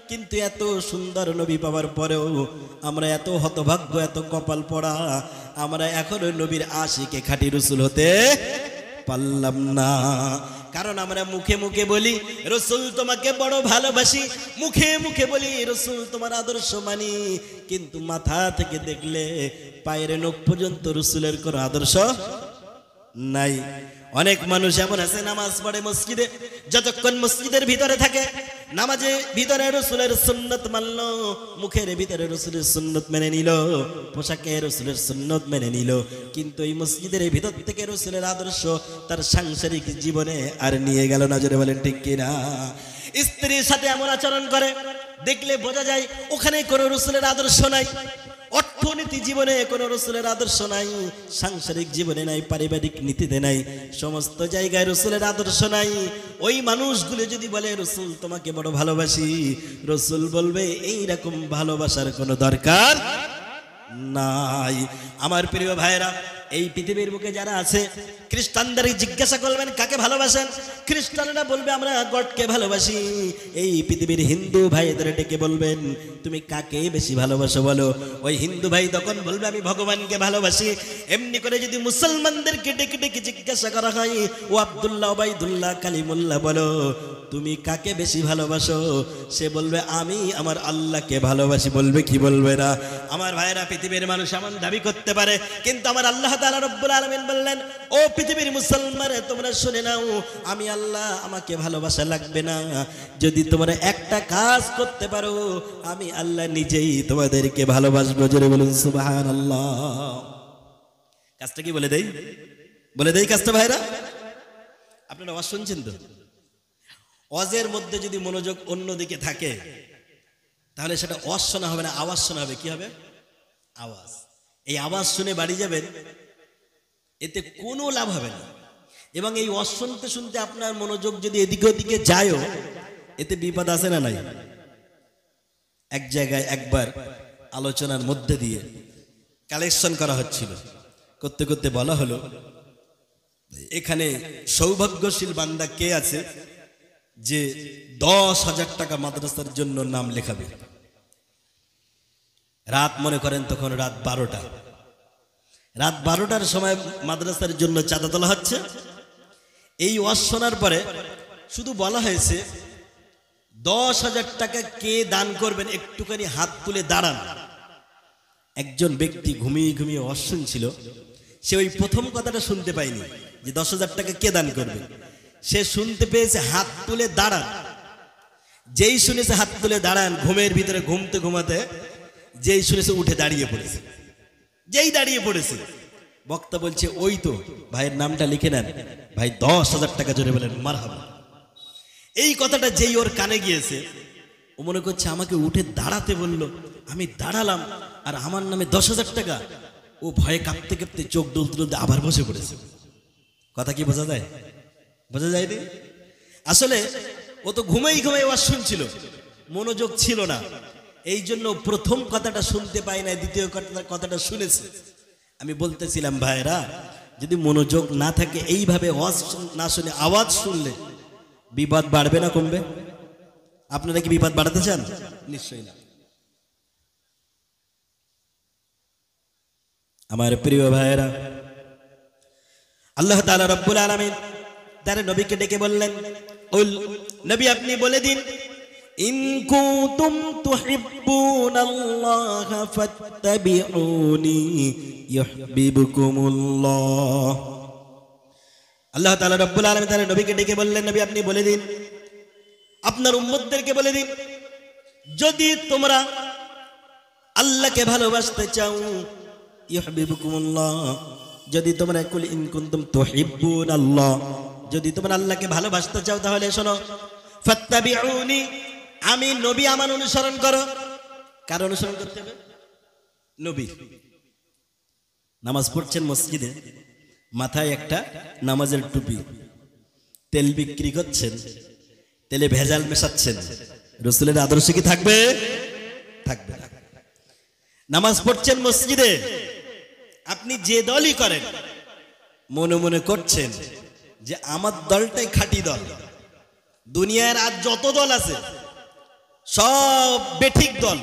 কিন্তু এত সুন্দর নবী পাওয়ার পরেও আমরা এত হতভাগ্য, এত কপাল পড়া, আমরা এখনো নবীর আশিকে খাঁটি রাসূল হতে পারলাম না। কারণ আমরা মুখে মুখে বলি রাসূল তোমাকে বড় ভালোবাসি, মুখে মুখে বলি রাসূল তোমার আদর্শ মানি, কিন্তু মাথা থেকে দেখলে পায়ের নখ পর্যন্ত রাসূলের কোনো আদর্শ নাই। অনেক মানুষ এমন আছে নামাজ পড়ে মসজিদে, যতক্ষণ মসজিদের ভিতরে থাকে নামাজে ভিতরে রাসূলের সুন্নাত মানল, মুখের ভিতরে রাসূলের সুন্নাত মেনে নিল, পোশাকে রাসূলের সুন্নাত মেনে নিল, কিন্তু এই মসজিদের ভিতর থেকে রাসূলের আদর্শ তার সাংসারিক জীবনে আর নিয়ে গেল না। জোরে বলেন ঠিক কিনা? স্ত্রীর সাথে এমন আচরণ করে, দেখলে বোঝা যায় ওখানে কোনো রাসূলের আদর্শ নাই। অর্থনীতি জীবনে কোনো রাসূলের আদর্শ নাই, সাংসারিক জীবনে নাই, পারিবারিক নীতিতে নাই, সমস্ত জায়গায় রাসূলের আদর্শ নাই। ওই মানুষগুলো যদি বলে রাসূল তোমাকে বড় ভালোবাসি, রাসূল বলবে এই রকম ভালোবাসার কোনো দরকার নাই। আমার প্রিয় ভাইরা, এই পৃথিবীর বুকে যারা আছে, খ্রিস্টানদের জিজ্ঞাসা করবেন কাকে ভালোবাসেন, খ্রিস্টানরা বলবে আমরা গডকে ভালোবাসি। এই পৃথিবীর হিন্দু ভাইদের ডেকে বলবেন তুমি কাকে বেশি ভালোবাসো বলো, ওই হিন্দু ভাই তখন বলবে আমি ভগবানকে ভালোবাসি। এমনি করে যদি মুসলমানদেরকে ডেকে ডেকে জিজ্ঞাসা করা হয় ও আব্দুল্লাহ, ওবাইদুল্লাহ, কালিমুল্লাহ বলো তুমি কাকে বেশি ভালোবাসো, সে বলবে আমি আমার আল্লাহকে ভালোবাসি। বলবে কি বলবে না? আমার ভাইরা, পৃথিবীর মানুষ এমন দাবি করতে পারে, কিন্তু আমার আল্লাহ তাআলা রব্বুল আলামিন বললেন ও পৃথিবীর মুসলমান তোমরা শুনে নাও, আমি আল্লাহ আমাকে ভালোবাসা লাগবে না, যদি তোমরা একটা কাজ করতে পারো আমি আল্লাহ নিজেই তোমাদেরকে ভালোবাসবো। জোরে বলুন সুবহানাল্লাহ। কাজটা কি বলে দেই? বলে দেই কাজটা ভাইরা? আপনারা আওয়াজ শুনছেন তো? ওয়াজের মধ্যে যদি মনোযোগ অন্যদিকে থাকে তাহলে সেটা ওয়াজ শোনা হবে না, আওয়াজ শোনা হবে। কি হবে? আওয়াজ। এই আওয়াজ শুনে বাড়ি যাবেন, এতে কোনো লাভ হবে না। এবং এই ওয়াজ শুনতে শুনতে আপনার মনোযোগ যদি এদিকে ওদিকে যায়ও, এতে বিপদ আছে না নাই? এক জায়গায় একবার আলোচনার মধ্যে দিয়ে কালেকশন করা হচ্ছিল, করতে করতে বলা হলো এখানে সৌভাগ্যশীল বান্দা কে আছে যে 10,000 টাকা মাদ্রাসার জন্য নাম লেখাবে। রাত মনে করেন তখন রাত 12টা, রাত 12টার সময় মাদ্রাসার জন্য চাঁদা তোলা হচ্ছে। এই ওয়াজ শোনার পরে শুধু বলা হয়েছে 10,000 টাকা কে দান করবেন একটুখানি হাত তুলে দাঁড়ান। একজন ব্যক্তি ঘুমিয়ে ঘুমিয়ে ওয়াজ শুনছিল, সে ওই প্রথম কথাটা শুনতে পায়নি যে 10,000 টাকা কে দান করবে। সে শুনতে পেয়েছে হাত তুলে দাঁড়ান। যেই শুনেছে হাত তুলে দাঁড়ান, ঘুমের ভিতরে ঘুমতে ঘুমাতে যেই শুনেছে উঠে দাঁড়িয়ে পড়েছে। যেই দাঁড়িয়ে পড়েছে বক্তা বলছে ওই তো ভাইয়ের নামটা লিখে নেন, ভাই 10,000 টাকা। জোরে বলেন মারহাবা। এই কথাটা যেই ওর কানে গিয়েছে, ও মনে করছে আমাকে উঠে দাঁড়াতে বলল, আমি দাঁড়ালাম আর আমার নামে 10,000 টাকা। ও ভয়ে কাঁপতে কাঁপতে চোখ ডুলতে ডুলতে আবার বসে পড়েছে। কথা কি বোঝা যায়? বোঝা যায়নি? আসলে ও তো ঘুমেই ঘুমেই ওয়াজ শুনছিল, মনোযোগ ছিল না। এই জন্য প্রথম কথাটা শুনতে পায় না, দ্বিতীয় কথাটা শুনেছে। আমি বলতেছিলাম ভাইরা, যদি মনোযোগ না থাকে এইভাবে ওয়াজ না শুনে আওয়াজ শুনলে বিপদ বাড়বে না কমবে? আপনারা কি বিপদ বাড়াতে চান? নিশ্চয়ই না। আমার প্রিয় ভাইরা, আল্লাহ তাআলা রব্বুল আলামিন তার নবীকে ডেকে বললেন, কুল, নবী আপনি বলে দিন, ইন কুনতুম তুহিব্বুনাল্লাহ ফাত্তাবিউনি ইউহিব্বুকুমুল্লাহ। আল্লাহ তাআলা রব্বুল আলামিন তার নবীকে ডেকে বললেন, নবী আপনি বলে দিন, আপনার উম্মতদেরকে বলে দিন, যদি তোমরা আল্লাহকে ভালোবাসতে চাও, ইউহিব্বুকুমুল্লাহ, যদি তোমরা কুল ইন কুনতুম তুহিব্বুনাল্লাহ, যদি তোমরা আল্লাহকে ভালোবাসতে চাও তাহলে শোনো, ফাত্তাবিউনি, আমি নবী আমার অনুসরণ করো। কার অনুসরণ করতে হবে? নবী। নামাজ পড়ছেন মসজিদে, মাথায় একটা নামাজের টুপি, তেল বিক্রি করছেন, তেলে ভেজাল মেশাচ্ছেন, রাসূলের আদর্শ কি থাকবে? থাকবে না। নামাজ পড়ছেন মসজিদে, আপনি যে দলই করেন মনে মনে করছেন যে আমার দলটাই খাঁটি দল, দুনিয়ার আর যত দল আছে সব বেঠিক দল,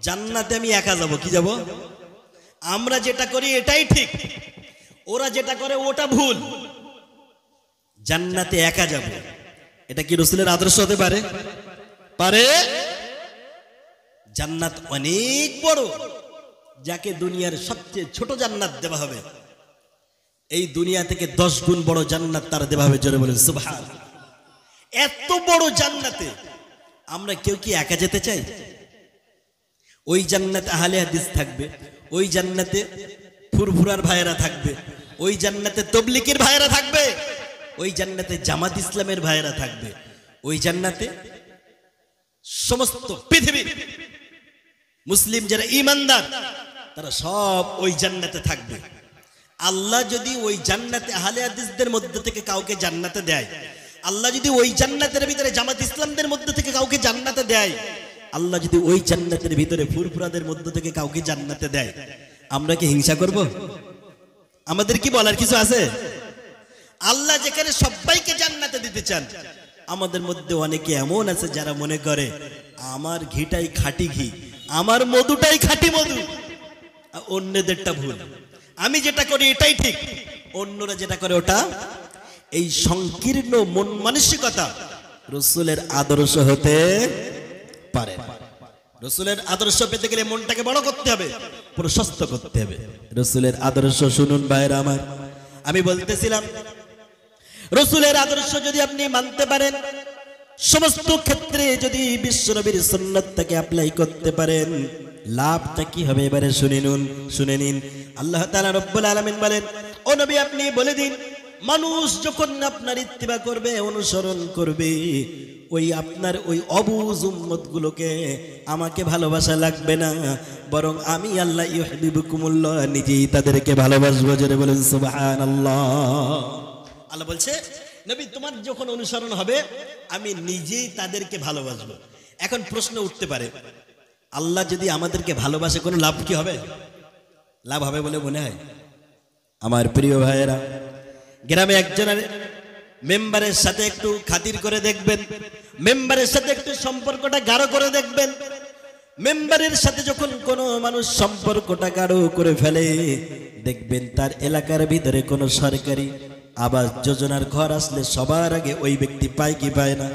জান্নাতে আমি একা যাব। কি যাব? আমরা যেটা করি এটাই ঠিক, ওরা যেটা করে ওটা ভুল, জান্নাতে একা যাব। এটা কি রাসূলের আদর্শ হতে পারে? পারে? জান্নাত অনেক বড়, যাকে দুনিয়ার সবচেয়ে ছোট জান্নাত দেওয়া হবে, এই দুনিয়া থেকে 10 গুণ বড় জান্নাত তার দেওয়া হবে। জোরে বলেন সুবহানাল্লাহ। এত বড় জান্নাতে আমরা কেউ কি একা যেতে চাই? ওই জান্নাতে আহলে হাদিস থাকবে, ওই জান্নাতে ফুরফুরার ভাইয়েরা থাকবে, ওই জান্নাতে তবলিগের ভাইয়েরা থাকবে, ওই জান্নাতে জামাত ইসলামের ভাইয়েরা থাকবে, ওই জান্নাতে সমস্ত পৃথিবীর মুসলিম যারা ঈমানদার তারা সব ওই জান্নাতে থাকবে। আল্লাহ যদি ওই জান্নাতে আহলে হাদিসদের মধ্যে থেকে কাউকে জান্নাতে দেয়, আল্লাহ যদি ওই জান্নাতের ভিতরে জামাত ইসলামদের মধ্যে থেকে কাউকে জান্নাতে দেয়, আল্লাহ যদি ওই জান্নাতের ভিতরে ফুরফুরাদের মধ্যে থেকে কাউকে জান্নাতে দেয়, আমরা কি হিংসা করব? আমাদের কি বলার কিছু আছে? আল্লাহ যেখানে সবাইকে জান্নাতে দিতে চান, আমাদের মধ্যে অনেকে এমন আছে যারা মনে করে আমার ঘিটাই খাঁটি ঘি, আমার মধুটাই খাঁটি মধু, অন্যদেরটা ভুল, আমি যেটা করি এটাই ঠিক, অন্যরা যেটা করে ওটা। এই সংকীর্ণ মন মানসিকতা রাসূলের আদর্শ হতে পারে না। রাসূলের আদর্শ পেতে গেলে মনটাকে বড় করতে হবে, প্রশস্ত করতে হবে। রাসূলের আদর্শ শুনুন ভাইরা আমার, আমি বলতেছিলাম রাসূলের আদর্শ যদি আপনি মানতে পারেন, সমস্ত ক্ষেত্রে যদি বিশ্বনবীর সুন্নাতটাকে অ্যাপ্লাই করতে পারেন, লাভটা কি হবে এবারে শুনে নিন। আল্লাহ তাআলা রব্বুল আলামিন বলেন, ও নবী আপনি বলে দিন, মানুষ যখন আপনার ইত্তিবা করবে, অনুসরণ করবে, ওই আপনার ওই অবুজ উম্মতগুলোকে আমাকে ভালোবাসা লাগবে না, বরং আমি আল্লাহ ইউহিব্বুকুমুল্লাহ নিজেই তাদেরকে ভালোবাসবো। জোরে বলেন সুবহানাল্লাহ। আল্লাহ বলছে, নবী তোমার যখন অনুসরণ হবে আমি নিজেই তাদেরকে ভালোবাসবো। এখন প্রশ্ন উঠতে পারে, আল্লাহ যদি আমাদেরকে ভালোবাসে কোনো লাভ কি হবে? লাভ হবে বলে মনে হয়? আমার প্রিয় ভাইয়েরা, গ্রামে একজনের মেম্বারের সাথে একটু খাতির করে দেখবেন, মেম্বারের সাথে একটু সম্পর্কটা গাঢ় করে দেখবেন। মেম্বারের সাথে যখন কোনো মানুষ সম্পর্কটা গাঢ় করে ফেলে, দেখবেন তার এলাকার ভিতরে কোনো সরকারি আবাস যোজনার ঘর আসলে সবার আগে ওই ব্যক্তি পায় কি পায় না?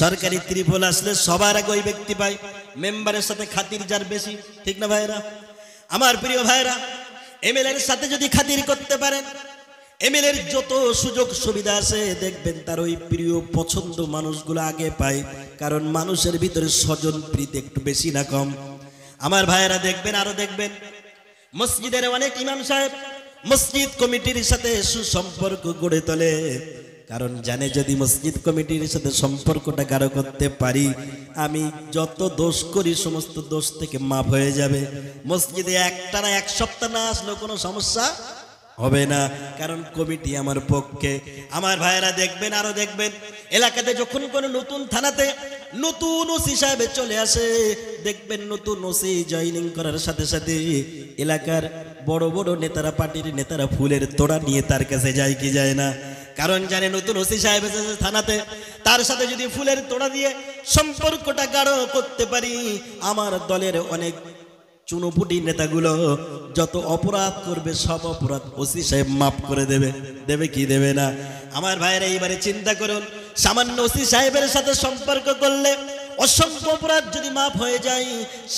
সরকারি ত্রিপল আসলে সবার আগে ওই ব্যক্তি পায়। মেম্বারের সাথে খাতির যার বেশি, ঠিক না ভাইরা? আমার প্রিয় ভাইরা, এমএলএর সাথে যদি খাতির করতে পারেন, এমএলএর যত সুযোগ সুবিধা আছে দেখবেন তার ওই প্রিয় পছন্দ মানুষগুলো আগে পায়, কারণ মানুষের ভিতরে স্বজন প্রীতি একটু বেশি না কম? আমার ভাইয়েরা দেখবেন, আরো দেখবেন মসজিদের অনেক ইমাম সাহেব মসজিদ কমিটির সাথে সুসম্পর্ক গড়ে তোলে, কারণ জানে যদি মসজিদ কমিটির সাথে সম্পর্কটা গাঢ় করতে পারি, আমি যত দোষ করি সমস্ত দোষ থেকে মাফ হয়ে যাবে। মসজিদে একটানা 1 সপ্তাহ না আসলেও কোনো সমস্যা হবে না, কারণ কমিটি আমার পক্ষে। আমার ভাইয়েরা দেখবেন, আরো দেখবেন এলাকাতে যখন কোনো নতুন থানাতে নতুন ওসি সাহেব চলে আসে, দেখবেন নতুন ওসি জয়েনিং করার সাথে সাথে এলাকার বড় বড় নেতারা, পার্টির নেতারা ফুলের তোড়া নিয়ে তার কাছে যায় কি যায় না? কারণ জানে নতুন ওসি সাহেব এসেছে থানাতে, তার সাথে যদি ফুলের তোড়া দিয়ে সম্পর্কটা গাঢ় করতে পারি, আমার দলের অনেক চুনোপুটি নেতাগুলো যত অপরাধ করবে সব অপরাধ ওসি সাহেব মাফ করে দেবে। দেবে কি দেবে না? আমার ভাইয়েরা এইবারে চিন্তা করুন, সামান্য ওসি সাহেবের সাথে সম্পর্ক করলে অসংখ্য অপরাধ যদি মাফ হয়ে যায়,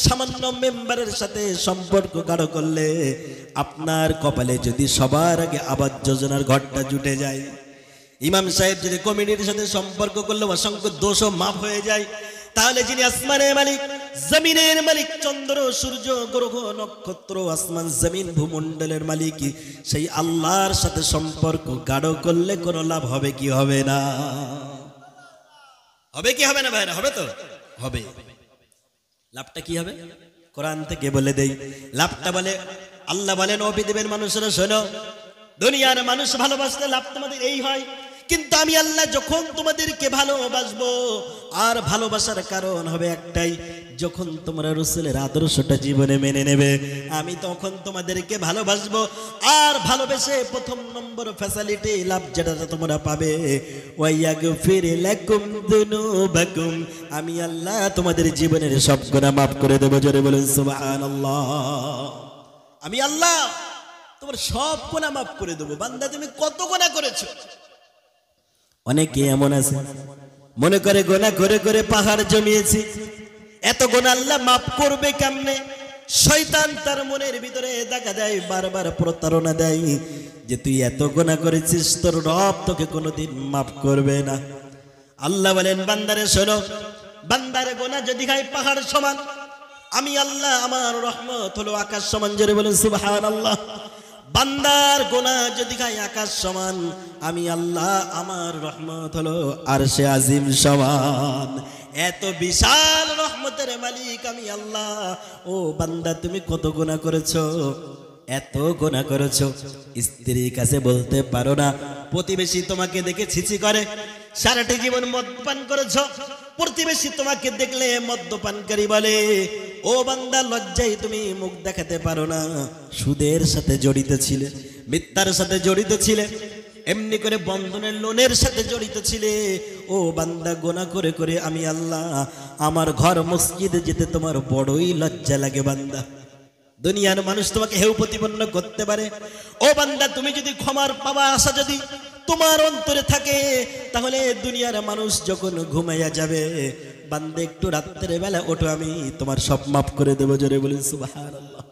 সামান্য মেম্বারের সাথে সম্পর্ক গাঢ় করলে আপনার কপালে যদি সবার আগে আবাস যোজনার ঘরটা জুটে যায়, ইমাম সাহেব যদি কমিটির সাথে সম্পর্ক করলে অসংখ্য দোষও মাফ হয়ে যায়, তাহলে যিনি আসমানের মালিক, জমিনের মালিক, চন্দ্র সূর্য গ্রহ নক্ষত্র আসমান জমিন ভূমণ্ডলের মালিক, সেই আল্লাহর সাথে সম্পর্ক গাঢ় করলে কোনো লাভ হবে কি হবে না? হবে কি হবে না ভাইরা? হবে তো হবে। লাভটা কি হবে? কোরআন থেকে বলে দেই লাভটা। বলে আল্লাহ বলেন, ও পৃথিবীর মানুষরা শোনো, দুনিয়ার মানুষ ভালোবাসলে লাভ তোমাদের এই হয়, কিন্তু আমি আল্লাহ যখন তোমাদেরকে ভালোবাসবো, আর ভালোবাসার কারণ হবে একটাই, যখন তোমরা রাসূলের আদর্শটা জীবনে মেনে নেবে, আমি তখন তোমাদেরকে ভালোবাসবো। আর ভালোবেসে প্রথম নম্বর ফ্যাসিলিটি লাভ যেটা তোমরা পাবে, ওয়ায়াগফির লাকুম যুনুবাকুম, আমি আল্লাহ তোমাদের জীবনের সব গুনাহ মাফ করে দেব। জোরে বলুন সুবহানাল্লাহ। আমি আল্লাহ তোমার সব গুনাহ মাফ করে দেব। বান্দা তুমি কত গুনাহ করেছো? অনেকে এমন আছে মনে করে গুনাহ করে করে পাহাড় জমিয়েছি, এত গুনাহ আল্লাহ মাফ করবে কেমনে? শয়তান তার মনের ভিতরে দেখা দেয়, বারবার প্রতারণা দেয় যে তুই এত গুনাহ করেছিস, তোর রব তোকে কোনোদিন মাফ করবে না। আল্লাহ বলেন, বান্দারে শোনো, বান্দারে গুনাহ যদি হয় পাহাড় সমান, আমি আল্লাহ আমার রহমত হলো আকাশ সমান। জোরে বলেন সুবহানাল্লাহ। বান্দার গুনাহ যদি খায় আকাশ সমান, আমি আল্লাহ আমার রহমত হলো আরশে আজিম সমান। এত বিশাল রহমতের মালিক আমি আল্লাহ। ও বান্দা, তুমি কত গুনাহ করেছো? এত গুনাহ করেছো, স্ত্রীর কাছে বলতে পারো না, প্রতিবেশী তোমাকে দেখে ছিছি করে, সারাটি জীবন মদ্যপান করেছো, প্রতিবেশী তোমাকে দেখলে মদ্যপানকারী বলে। ও বান্দা, লজ্জায় তুমি মুখ দেখাতে পারো না, সুদের সাথে জড়িত ছিলে, মিথ্যার সাথে জড়িত ছিলে, এমনি করে বন্ধনের লোনের সাথে জড়িত ছিলে। ও বান্দা, গুনাহ করে করে আমি আল্লাহ আমার ঘর মসজিদে যেতে তোমার বড়ই লজ্জা লাগে। বান্দা, দুনিয়ার মানুষ তোমাকে হেউ প্রতিপন্ন করতে পারে। ও বান্দা, তুমি যদি ক্ষমার পাওয়া আশা যদি তোমার অন্তরে থাকে, তাহলে দুনিয়ার মানুষ যখন ঘুমাইয়া যাবে, বান্দা একটু রাত্রের বেলা ওঠো, আমি তোমার সব মাফ করে দেবো। জোরে বলুন সুবহানাল্লাহ।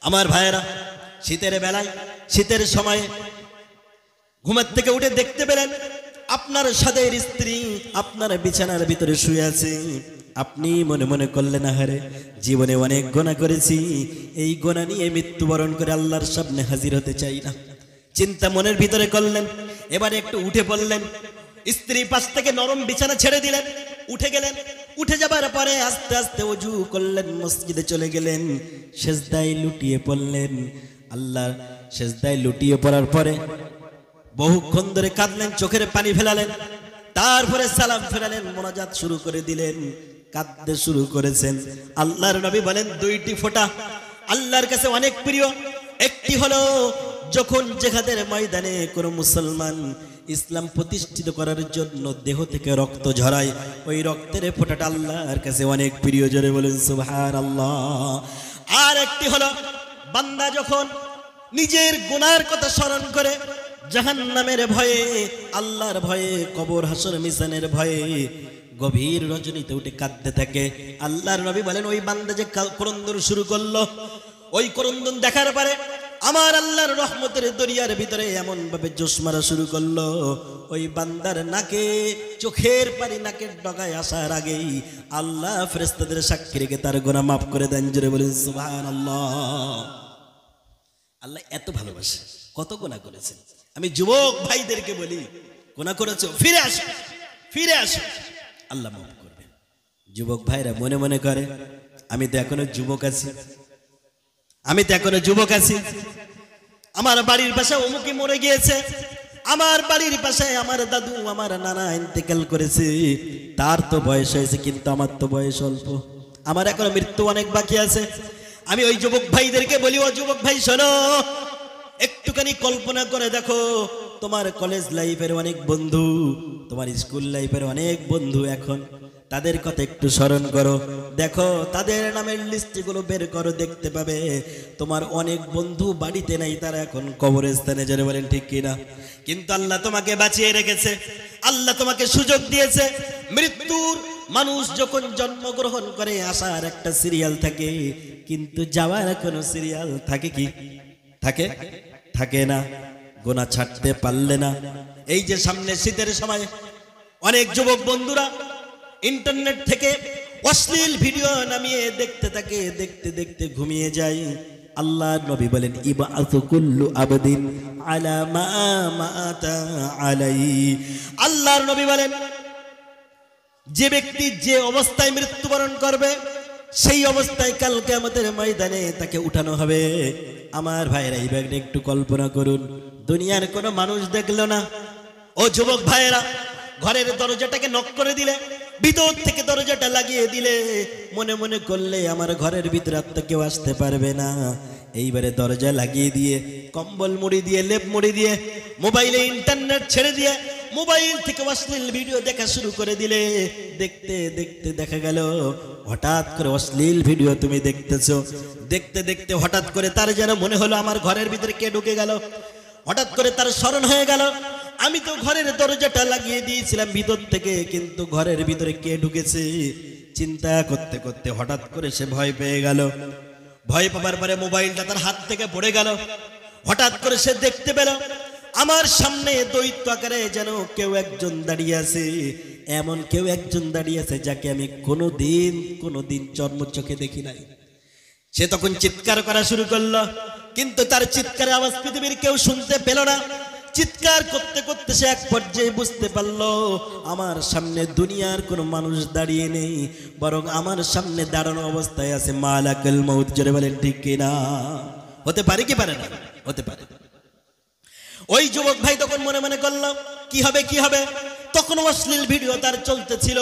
আমার ভাইয়েরা, শীতের বেলায়, শীতের সময়ে ঘুমের থেকে উঠে দেখতে পেলেন আপনার সাথের স্ত্রী আপনার বিছানার ভিতরে শুয়ে আছে, আপনি মনে মনে করলেন, আহারে জীবনে অনেক গুনাহ করেছি, এই গুনাহ নিয়ে মৃত্যুবরণ করে আল্লাহর সামনে হাজির হতে চাই না। চিন্তা মনের ভিতরে করলেন, এবারে একটু উঠে পড়লেন, স্ত্রী পাশ থেকে নরম বিছানা ছেড়ে দিলেন, উঠে গেলেন। উঠে যাবার পরে আস্তে আস্তে ওযু করলেন, মসজিদে চলে গেলেন, সেজদায় লুটিয়ে পড়লেন। আল্লাহর সেজদায় লুটিয়ে পড়ার পরে বহুক্ষণ ধরে কাঁদলেন, চোখের পানি ফেলালেন, তারপরে সালাম ফেরালেন, মোনাজাত শুরু করে দিলেন, কাঁদতে শুরু করেছেন। আল্লাহর নবী বলেন, দুইটি ফোঁটা আল্লাহর কাছে অনেক প্রিয়। একটি হলো যখন জিহাদের ময়দানে কোনো মুসলমান ইসলাম প্রতিষ্ঠিত করার জন্য দেহ থেকে রক্ত ঝরায়, ওই রক্তের ফোঁটাটা আল্লাহর কাছে অনেক প্রিয়। জোরে বলেন সুবহানাল্লাহ। আর একটি হলো বান্দা যখন নিজের গুনার কথা স্মরণ করে, জাহান্নামের ভয়ে, আল্লাহর ভয়ে, কবর হাসর মিজানের ভয়ে গভীর রজনীতে উঠে কাঁদতে থাকে। আল্লাহর নবী বলেন, ওই বান্দা যে ক্রন্দন শুরু করলো, ওই ক্রন্দন দেখার পরে আমার আল্লাহর রহমতের দরিয়ার ভিতরে এমন ভাবে জোশ মারা শুরু করলো, ওই বান্দার নাকে চোখের পানি নাকের ডগায় আসার আগেই আল্লাহ ফেরেশতাদের সাক্ষী রেখে তার গুনাহ মাফ করে দেন। জোরে বলেন সুবহানাল্লাহ। আল্লাহ এত ভালোবাসে, কত গুনাহ করেছেন। আমি যুবক ভাইদেরকে বলি, গুনাহ করেছো, ফিরে আসো, ফিরে আসো, আল্লাহ মাফ করবে। যুবক ভাইরা মনে মনে করে, আমি তো এখনো যুবক আছি, আমি তো এখনো যুবক আছি, আমার বাড়ির পাশে অমুকে মরে গিয়েছে, আমার বাড়ির পাশে আমার দাদু আমার নানা ইন্তেকাল করেছে, তার তো বয়স হয়েছে, কিন্তু আমার তো বয়স অল্প, আমার এখনো মৃত্যু অনেক বাকি আছে। আমি ওই যুবক ভাইদেরকে বলি, ও যুবক ভাই শোনো, একটুখানি কল্পনা করে দেখো, তোমার কলেজ লাইফের অনেক বন্ধু, তোমার স্কুল লাইফের অনেক বন্ধু, এখন তাদের কথা একটু স্মরণ করো, দেখো তাদের নামের লিস্টগুলো বের করো, দেখতে পাবে তোমার অনেক বন্ধু বাড়িতে নাই, তারা এখন কবরস্থানে। যারা বলেন ঠিক কিনা? কিন্তু আল্লাহ তোমাকে বাঁচিয়ে রেখেছে, আল্লাহ তোমাকে সুযোগ দিয়েছে, মৃত্যুর মানুষ যখন জন্মগ্রহণ করে আসার একটা সিরিয়াল থাকে, কিন্তু যাওয়ার কোনো সিরিয়াল থাকে কি? থাকে? থাকে না। গোনা ছাড়তে পারলে না। এই যে সামনে শীতের সময় অনেক যুবক বন্ধুরা ইন্টারনেট থেকে অশ্লীল ভিডিও নামিয়ে দেখতে থাকে, দেখতে দেখতে ঘুমিয়ে যায়। আল্লাহ নবী বলেন ইবআতু কুল্লু আবদিন আলা মা মাতা আলাই। আল্লাহর নবী বলেন যে ব্যক্তি যে অবস্থায় মৃত্যুবরণ করবে সেই অবস্থায় কাল কিয়ামতের ময়দানে তাকে উঠানো হবে। আমার ভাইয়েরা এইভাবে একটু কল্পনা করুন, দুনিয়ার কোনো মানুষ দেখলো না। ও যুবক ভাইয়েরা, ঘরের দরজাটাকে নক করে দিলে, ভিতর থেকে দরজাটা লাগিয়ে দিলে, মনে মনে করলে আমার ঘরের ভিতরে আর তো কেউ আসতে পারবে না। এইবারে দরজা লাগিয়ে দিয়ে, কম্বল মুড়ি দিয়ে, লেপ মুড়ি দিয়ে, মোবাইলে ইন্টারনেট ছেড়ে দিয়ে মোবাইল থেকে অশ্লীল ভিডিও দেখা শুরু করে দিলে, দেখতে দেখতে দেখা গেল হঠাৎ করে অশ্লীল ভিডিও তুমি দেখতেছো। দেখতে দেখতে হঠাৎ করে তার যেন মনে হলো আমার ঘরের ভিতরে কে ঢুকে গেল। হঠাৎ করে তার স্মরণ হয়ে গেল আমি তো ঘরের দরজাটা লাগিয়ে দিয়েছিলাম ভিতর থেকে, কিন্তু ঘরের ভিতরে কে ঢুকেছে। চিন্তা করতে করতে হঠাৎ করে সে ভয় পেয়ে গেল। ভয় পাবার পরে মোবাইলটা তার হাত থেকে পড়ে গেল। হঠাৎ করে সে দেখতে পেল আমার সামনে দৈত্য আকারে যেন কেউ একজন দাঁড়িয়ে আছে। এমন কেউ একজন দাঁড়িয়ে আছে যাকে আমি কোনোদিন চর্মচোখে দেখি নাই। সে তখন চিৎকার করা শুরু করলো, কিন্তু তার চিৎকারের আওয়াজ পৃথিবীর কেউ শুনতে পেল না। চিৎকার করতে করতে সে এক পর্যায়ে বুঝতে পারলো আমার সামনে দুনিয়ার কোনো মানুষ দাঁড়িয়ে নেই, বরং আমার সামনে দাঁড়ানো অবস্থায় আছে মালাকুল মউত। জোরে বলেন ঠিক কিনা? হতে পারে কি পারে না? হতে পারে। ওই যুবক ভাই তখন মনে মনে করলো কি হবে কি হবে। তখন অশ্লীল ভিডিও তার চলতেছিল।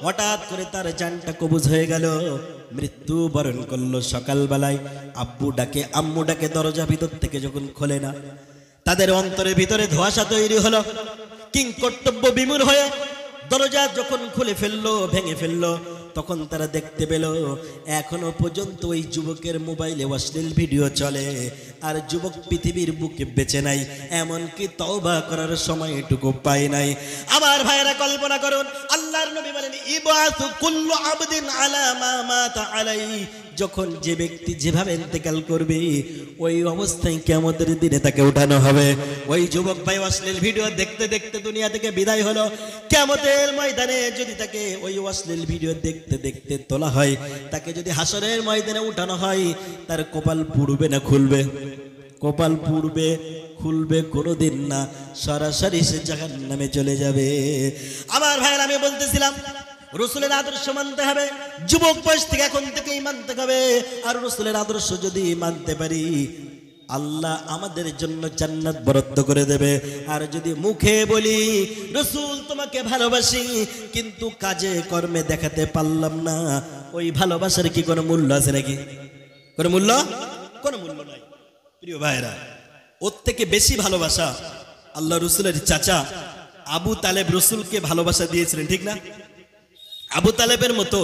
হঠাৎ করে তার জানটা কবুজ হয়ে গেল, মৃত্যু বরণ করলো। সকালবেলায় আব্বু ডাকে আম্মু ডাকে, দরজা ভিতর থেকে যখন খোলে না, তাদের অন্তরের ভিতরে ধোঁয়াশা তৈরি হলো। কিং কর্তব্য বিমূঢ় হয়ে দরজা যখন খুলে ফেললো, ভেঙে ফেললো, তখন তারা দেখতে পেল এখনো পর্যন্ত ওই যুবকের মোবাইলে অশ্লীল ভিডিও চলে, আর যুবক পৃথিবীর বুকে বেঁচে নাই, এমনকি তওবা করার সময়টুকু পায় নাই। আমার ভাইয়েরা কল্পনা করুন, আল্লাহর নবী বলেন ইবআতু কুল্লু আবদিন আলা মা মাতা আলাই। যখন যে ব্যক্তি যেভাবে ইন্তেকাল করবে ওই অবস্থায় কিয়ামতের দিনে তাকে উঠানো হবে। ওই যুবক ভাই অশ্লীল ভিডিও দেখতে দেখতে দুনিয়া থেকে বিদায় হলো। কিয়ামতের ময়দানে যদি তাকে ওই অশ্লীল ভিডিও দেখতে দেখতে তোলা হয়, তাকে যদি হাসরের ময়দানে উঠানো হয়, তার কপাল পুড়বে না খুলবে? কপাল পুড়বে, খুলবে কোনোদিন না, সরাসরি সে জাহান্নামে চলে যাবে। আমার ভাইয়ের আমি বলতেছিলাম রসুলের আদর্শ মানতে হবে। যুবক বয়স থেকে এখন থেকেই মানতে হবে। আর রসুলের আদর্শ যদি মানতে পারি, আল্লাহ আমাদের জন্য জান্নাত বরাদ্দ করে দেবে। আর যদি মুখে বলি রসুল তোমাকে ভালোবাসি, কিন্তু কাজে কর্মে দেখাতে পারলাম না, ওই ভালোবাসার কি কোনো মূল্য আছে নাকি? কোনো মূল্য? কোনো মূল্য নাই। প্রিয় ভাইরা, ওর থেকে বেশি ভালোবাসা আল্লাহ রসুলের চাচা আবু তালেব রসুলকে ভালোবাসা দিয়েছিলেন, ঠিক না? আবু তালেবের মতো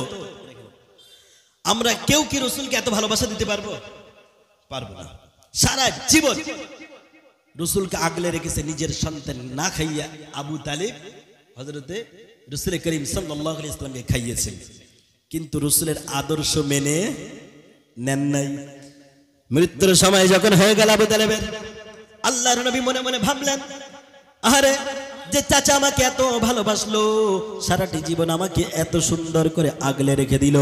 আমরা কেউ কি রসুলকে এত ভালোবাসা দিতে পারবো? পারবো না। সারা জীবন রসুলকে আগলে রেখেছে নিজের সন্তান না খাইয়া আবু তালেব হযরতে রসুল করিম সাল্লাল্লাহু আলাইহি ওয়াসাল্লামকে খাইয়েছেন, কিন্তু রসুলের আদর্শ মেনে নেন নাই। মৃত্যুর সময় যখন হয়ে গেল আবু তালেবের, আল্লাহর নবী মনে মনে ভাবলেন, আরে যে চাচা আমাকে এত ভালোবাসলো, সারাটি জীবন আমাকে এত সুন্দর করে আগলে রেখে দিল,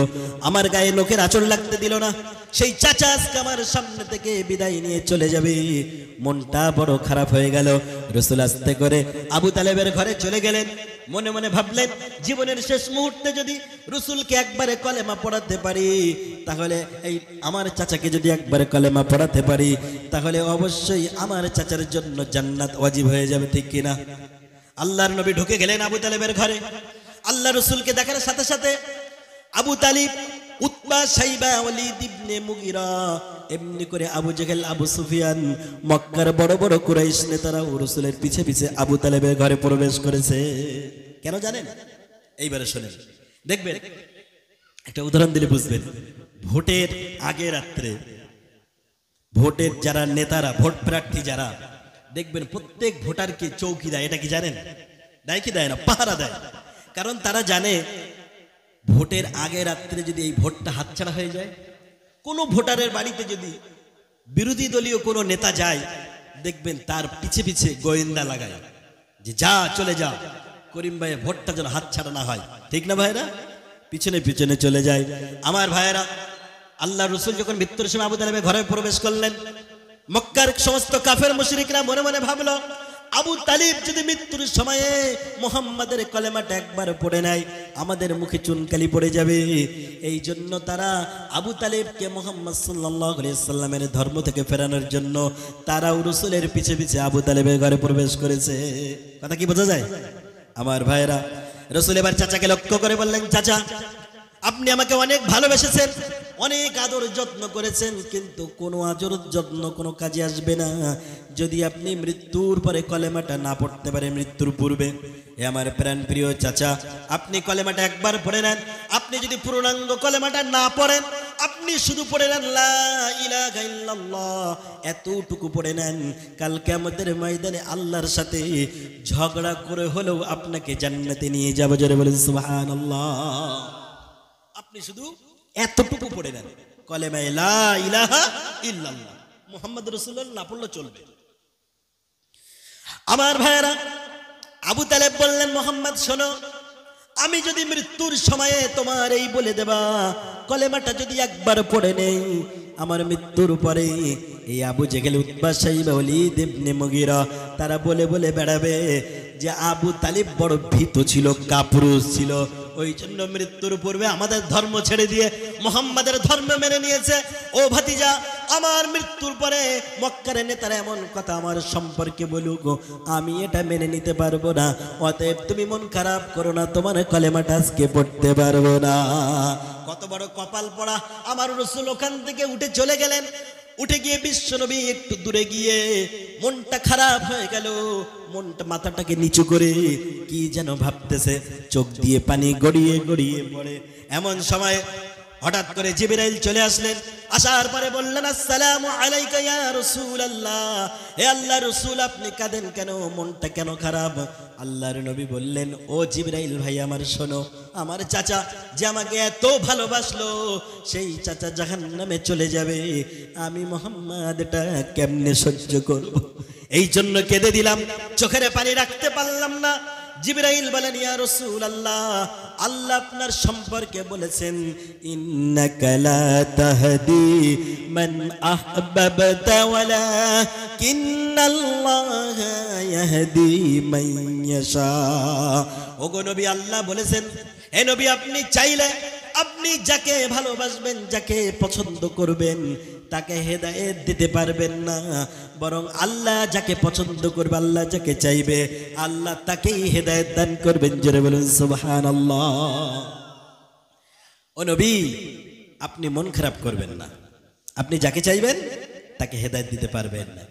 আমার গায়ে লোকের আঁচড় লাগতে দিল না, সেই চাচা আজকে আমার সামনে থেকে বিদায় নিয়ে চলে যাবে। মনটা বড় খারাপ হয়ে গেল। রসুল আস্তে করে আবু তালেবের ঘরে চলে গেলেন। মনে মনে ভাবলেন, জীবনের শেষ মুহূর্তে যদি রসুলকে একবারে কলেমা পড়াতে পারি, তাহলে এই আমার চাচাকে যদি একবারে কলেমা পড়াতে পারি, তাহলে অবশ্যই আমার চাচার জন্য জান্নাত ওয়াজিব হয়ে যাবে, ঠিক কিনা? আল্লাহর নবী ঢুকে গেলেন আবু তালেবের ঘরে। আল্লাহ রসুলকে দেখার সাথে সাথে আবু তালিব, উতবা, সাইবা, ওয়ালিদ ইবনে মুগিরা, এমনি করে আবু জেহেল, আবু সুফিয়ান, মক্কার বড় বড় কুরাইশ নেতারা রসুলের পিছে পিছে আবু তালেবের ঘরে প্রবেশ করেছে। কেন জানেন? এইবারে শোনেন, দেখবেন একটা উদাহরণ দিলে বুঝবেন। ভোটের আগে রাত্রে ভোটের যারা নেতারা, ভোট প্রার্থী যারা, দেখবেন প্রত্যেক ভোটারকে চৌকি দেয়। এটা কি জানেন? দেয় কি দেয় না? পাহারা দেয়। কারণ তারা জানে ভোটের আগে রাত্রে যদি এই ভোটটা হাতছাড়া হয়ে যায়, কোনো ভোটারের বাড়িতে যদি বিরোধী দলীয় কোনো নেতা যায়, দেখবেন তার পিছে পিছে গোয়েন্দা লাগায় যে যা চলে যা, করিম ভাইয়ের ভোটটা যেন হাতছাড়া না হয়। ঠিক না ভাইরা? পিছনে পিছনে চলে যায়। আমার ভাইয়েরা, আল্লাহ রসুল যখন মৃত্যুর সময় আবু তালেবের ঘরে প্রবেশ করলেন, মক্কার সমস্ত কাফের মুশরিকরা মনে মনে ভাবলো, আবু তালিব যদি মৃত্যুর সময়ে মুহাম্মাদের কলেমাটা একবার পড়ে নেয়, আমাদের মুখে চুনকালি পড়ে যাবে। এই জন্য তারা আবু তালিবকে মুহাম্মদ সাল্লাল্লাহু আলাইহি সাল্লামের ধর্ম থেকে ফেরানোর জন্য তারাও রসুলের পিছে পিছে আবু তালিবের ঘরে প্রবেশ করেছে। কথা কি বোঝা যায়? আমার ভাইয়েরা, রসুল এবার চাচাকে লক্ষ্য করে বললেন, চাচা, আপনি আমাকে অনেক ভালোবেসেছেন, অনেক আদর যত্ন করেছেন, কিন্তু কোনো আদর যত্ন কোনো কাজে আসবে না যদি আপনি মৃত্যুর পরে কলেমাটা না পড়তে পারে মৃত্যুর পূর্বে। এ আমার প্রাণ প্রিয় চাচা, আপনি কলেমাটা একবার পড়ে নেন। আপনি যদি পূর্ণাঙ্গ কলেমাটা না পড়েন, আপনি শুধু পড়ে নেন লা ইলাহা ইল্লাল্লাহ, এতটুকু পড়ে নেন, কাল কিয়ামতের ময়দানে আল্লাহর সাথে ঝগড়া করে হলেও আপনাকে জান্নাতে নিয়ে যাবো। জোরে বলেন সুবহানাল্লাহ। আপনি শুধু এতটুকু পড়ে নেন, কলেমা লা ইলাহা ইল্লাল্লাহ, মুহাম্মদ রাসূলুল্লাহ না পড়লে চলবে। আমার ভাইয়েরা, আবু তালেব বললেন, মুহাম্মদ শোনো, আমি যদি মৃত্যুর সময়ে তোমার এই বলে দেবা কলেমাটা যদি একবার পড়ে নেই, আমার মৃত্যুর পরে এই আবু জেহেল, উতবা, শাইবা, ওয়ালিদ ইবনে মুগীরা তারা বলে বলে বেড়াবে যে আবু তালিব বড় ভীত ছিল, কাপুরুষ ছিল, ওই জন্য মৃত্যুর পূর্বে আমাদের ধর্ম ছেড়ে দিয়ে মুহাম্মাদের ধর্ম মেনে নিয়েছে। ও ভাতিজা, আমার মৃত্যুর পরে মক্কার নেতারা এমন কথা আমার সম্পর্কে বলুক, আমি এটা মেনে নিতে পারবো না। অতএব তুমি মন খারাপ করো না, তোমার কলেমাটা আজকে পড়তে পারবো না। কত বড় কপাল পড়া! আমার রাসূল ওখান থেকে উঠে চলে গেলেন। উঠে গিয়ে বিশ্বনবী একটু দূরে গিয়ে মনটা খারাপ হয়ে গেল, মনটা মাথাটাকে নিচু করে কি যেন ভাবতেছে, চোখ দিয়ে পানি গড়িয়ে গড়িয়ে পড়ে। এমন সময় হঠাৎ করে জিবরাইল চলে আসলেন। আসার পরে বললেন, আসসালামু আলাইকা ইয়া রাসূলুল্লাহ। হে আল্লাহর রাসূল, আপনি কাঁদেন কেন? মনটা কেন খারাপ? আল্লাহর নবী বললেন, ও জিবরাইল ভাই আমার, শোনো, আমার চাচা যে আমাকে এত ভালোবাসলো, সেই চাচা জাহান্নামে চলে যাবে, আমি মুহাম্মদ এটা কেমনে সহ্য করব? এই জন্য কেঁদে দিলাম, চোখের পানি রাখতে পারলাম না। জিবরাইল বলেন, ইয়া রাসূলুল্লাহ, আল্লাহ আপনার সম্পর্কে বলেছেন, ইন্নাকা লা তাহদি মান আহবাবতা ওয়ালাকিন্নাল্লাহা ইয়াহদি মান ইয়াশা। ওগো নবী, আল্লাহ বলেছেন, হে নবী, আপনি চাইলে আপনি যাকে ভালোবাসবেন, যাকে পছন্দ করবেন, তাকে হেদায়েত দিতে পারবেন না, বরং আল্লাহ যাকে পছন্দ করবে, আল্লাহ যাকে চাইবে, আল্লাহ তাকেই হেদায়েত দান করবেন। জোরে বলুন সুবহানাল্লাহ। ও নবী, আপনি মন খারাপ করবেন না, আপনি যাকে চাইবেন তাকে হেদায়েত দিতে পারবেন না।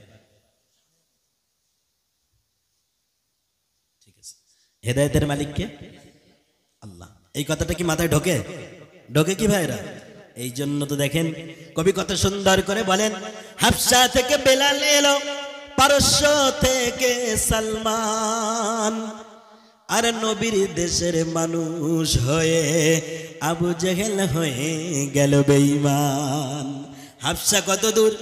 ঠিক আছে, হেদায়েতের মালিক কে? আল্লাহ। এই কথাটা কি মাথায় ঢোকে? ঢোকে কি ভাইরা? এই জন্য তো দেখেন কবি কত সুন্দর করে বলেন, হাবশা থেকে বেলাল এলো, পারস্য থেকে সালমান, আর নবীর দেশের মানুষ হয়ে আবু জেহেল হয়ে গেল বেঈমান। হাবশা কত দূর,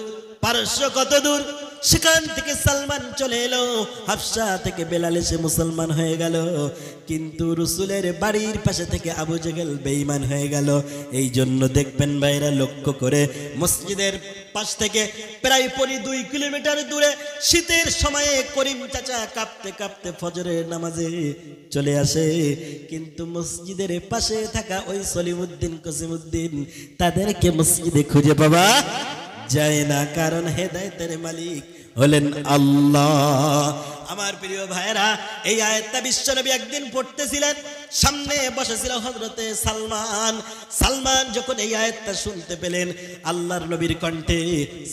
পারস্য কত দূর, সেখান থেকে সালমান চলে এলো, হাবশা থেকে বেলাল এসে মুসলমান হয়ে গেল, কিন্তু রসুলের বাড়ির পাশে থেকে আবু জেহেল বেঈমান হয়ে গেল। এই জন্য দেখবেন ভাইরা, লক্ষ্য করে মসজিদের পাশ থেকে প্রায় 2 কিলোমিটার দূরে শীতের সময়ে করিম চাচা কাঁপতে কাঁপতে ফজরের নামাজে চলে আসে, কিন্তু মসজিদের পাশে থাকা ওই সলিমউদ্দিন, কসিমউদ্দিন, তাদেরকে মসজিদে খুঁজে পাওয়া যায় না, কারণ হেদায়েতের মালিক হলেন আল্লাহ। আমার প্রিয় ভাইরা, এই আয়াতটা বিশ্বনবী একদিন পড়তেছিলেন, সামনে বসেছিল হযরতে সালমান। সালমান যখন এই আয়াতটা শুনতে পেলেন আল্লাহর নবীর কণ্ঠে,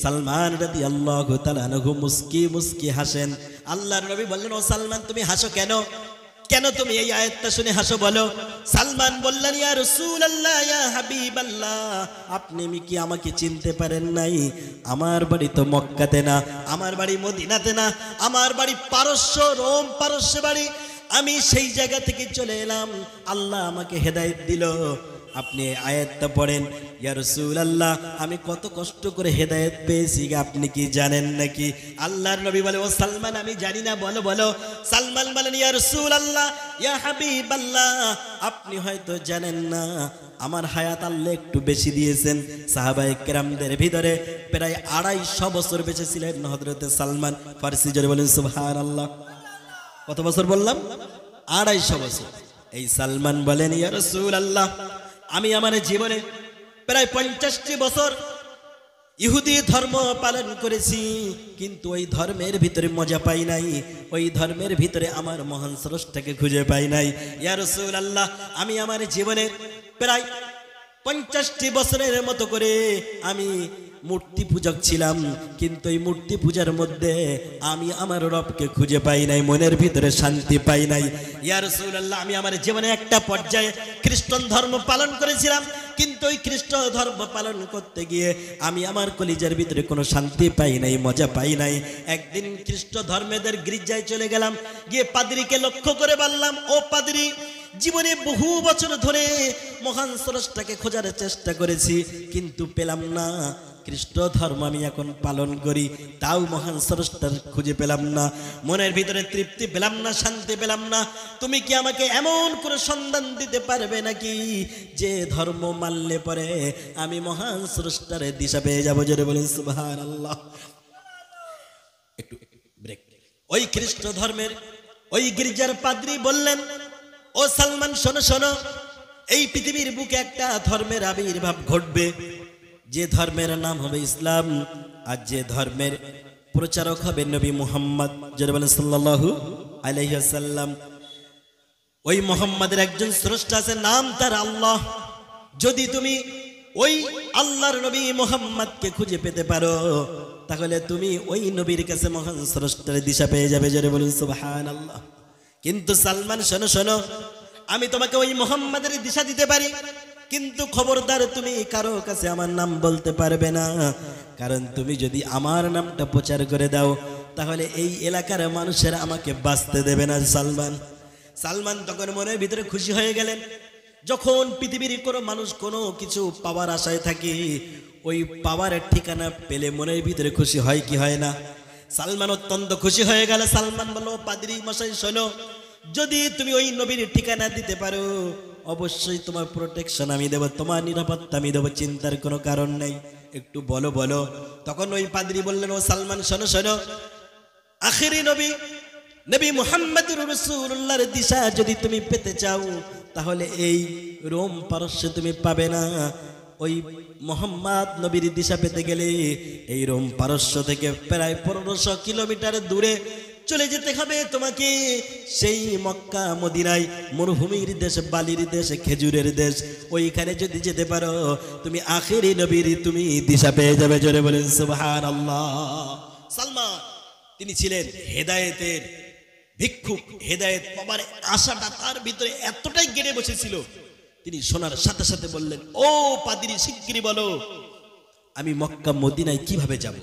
সালমান রাদিয়াল্লাহু তাআলা আনহু মুস্কি মুস্কি হাসেন। আল্লাহর নবী বললেন, ও সালমান, তুমি হাসো কেন? কেন তুমি এই আয়াতটা শুনে হাসো বলো? সালমান বললেন, ইয়া রাসূলুল্লাহ, ইয়া হাবিবাল্লাহ, আপনি কি আমাকে চিনতে পারেন নাই? আমার বাড়ি তো মক্কাতে না, আমার বাড়ি মদিনাতে না, আমার বাড়ি পারস্য, রোম পারস্য বাড়ি। আমি সেই জায়গা থেকে চলে এলাম, আল্লাহ আমাকে হেদায়েত দিল। আপনি আয়াতটা পড়েন, ইয়া রাসূলুল্লাহ আমি কত কষ্ট করে হেদায়েত পেয়েছি আপনি কি জানেন নাকি? আল্লাহর নবী বলে, ও সালমান আমি জানি না, বলো বলো। সালমান বলেন, ইয়া রাসূলুল্লাহ ইয়া হাবিবাল্লাহ আপনি হয়তো জানেন না, আমার হায়াত আল্লাহ একটু বেশি দিয়েছেন। সাহাবায়ে কেরামদের ভিতরে প্রায় 250 বছর বেঁচে ছিলেন হযরতে সালমান ফারসি। জোরে বলেন সুবহানাল্লাহ। কত বছর বললাম? 250 বছর। এই সালমান বলেন, ইয়া রাসূলুল্লাহ আমি আমার জীবনে প্রায় 50টি বছর ইহুদি ধর্ম পালন করেছি, কিন্তু ওই ধর্মের ভিতরে মজা পাই নাই, ওই ধর্মের ভিতরে আমার মহান স্রষ্টাকে খুঁজে পাই নাই। ইয়া রাসূলুল্লাহ আমি আমার জীবনে প্রায় 50টি বছরের মতো করে আমি মূর্তি পূজক ছিলাম, কিন্তু এই মূর্তি পূজার মধ্যে আমি আমার রবকে খুঁজে পাই নাই, মনের ভিতরে শান্তি পাই নাই। ইয়া রাসূলুল্লাহ আমি আমার জীবনে একটা পর্যায়ে খ্রিস্টান ধর্ম পালন করেছিলাম, কিন্তু ওই খ্রিস্ট ধর্ম পালন করতে গিয়ে আমি আমার কলিজার ভিতরে কোনো শান্তি পাই নাই, মজা পাই নাই। একদিন খ্রিস্ট ধর্মেদের গির্জায় চলে গেলাম, গিয়ে পাদ্রীকে লক্ষ্য করে বললাম, ও পাদ্রী জীবনে বহু বছর ধরে মহান স্রষ্টাকে খোঁজার চেষ্টা করেছি, কিন্তু পেলাম না। খ্রিস্ট ধর্ম আমি এখন পালন করি, তাও মহান স্রষ্টার খুঁজে পেলাম না, মনের ভিতরে তৃপ্তি পেলাম না, শান্তি পেলাম না। তুমি কি আমাকে এমন করে সন্ধান দিতে পারবে নাকি যে ধর্ম মানলে পরে আমি মহান স্রষ্টার দিশা পেয়ে যাবো? জোরে বলেন সুবহানাল্লাহ। একটু ব্রেক। ওই খ্রিস্ট ধর্মের ওই গির্জার পাদ্রী বললেন, ও সালমান শোনো শোনো, এই পৃথিবীর বুকে একটা ধর্মের আবির্ভাব ঘটবে, যে ধর্মের নাম হবে ইসলাম, আর যে ধর্মের প্রচারক হবে নবী মুহাম্মদ সাল্লাল্লাহু আলাইহি ওয়াসাল্লাম। ওই মুহাম্মাদের একজন স্রষ্টা আছে, নাম তার আল্লাহ। যদি তুমি ওই আল্লাহর নবী মুহাম্মদকে খুঁজে পেতে পারো, তাহলে তুমি ওই নবীর কাছে মহান স্রষ্টার দিশা পেয়ে যাবে। জোরে বলুন সুবহানাল্লাহ। কিন্তু সালমান শোনো শোনো, আমি তোমাকে ওই মুহাম্মাদের দিশা দিতে পারি, কিন্তু খবরদার তুমি কারো কাছে আমার নাম বলতে পারবে না, কারণ তুমি যদি আমার নামটা প্রচার করে দাও তাহলে এই এলাকার মানুষেরা আমাকে বাঁচতে দেবে না। সালমান তখন মনের ভিতরে খুশি হয়ে গেলেন। যখন পৃথিবীর কোনো মানুষ কোনো কিছু পাওয়ার আশায় থাকে, ওই পাওয়ারের ঠিকানা পেলে মনের ভিতরে খুশি হয় কি হয় না? সালমান অত্যন্ত খুশি হয়ে গেল। সালমান বলল, পাদ্রী মশাই শোনো, যদি তুমি ওই নবীর ঠিকানা দিতে পারো অবশ্যই তোমার প্রোটেকশন আমি দেব, তোমার নিরাপত্তা আমি দেবো, চিন্তার কোনো কারণ নেই। একটু বলো বলো। তখন ওই পাদ্রী বললেন, ও সালমান শোনো শোনো, আখিরি নবী নবী মুহাম্মদুর রাসূলুল্লাহর দিশা যদি তুমি পেতে চাও তাহলে এই রোম পারস্য তুমি পাবে না। ওই মুহাম্মদ নবীর দিশা পেতে গেলে এই রোম পারস্য থেকে প্রায় 1500 কিলোমিটার দূরে চলে যেতে হবে তোমাকে। সেই মক্কা মদিনায়, মরুভূমির দেশ, বালির দেশ, খেজুরের দেশ, ওইখানে যদি যেতে পারো তুমি আখিরি নবীর তুমি দিশা পেয়ে যাবে। জোরে বলেন সুবহানাল্লাহ। সালমান তিনি ছিলেন হেদায়েতের ভিক্ষুক, হেদায়েত পাবার আশাটা তার ভিতরে এতটাই গেড়ে বসেছিল, তিনি শোনার সাথে সাথে বললেন, ও পাদ্রী শিগগিরই বলো আমি মক্কা মদিনায় কিভাবে যাব?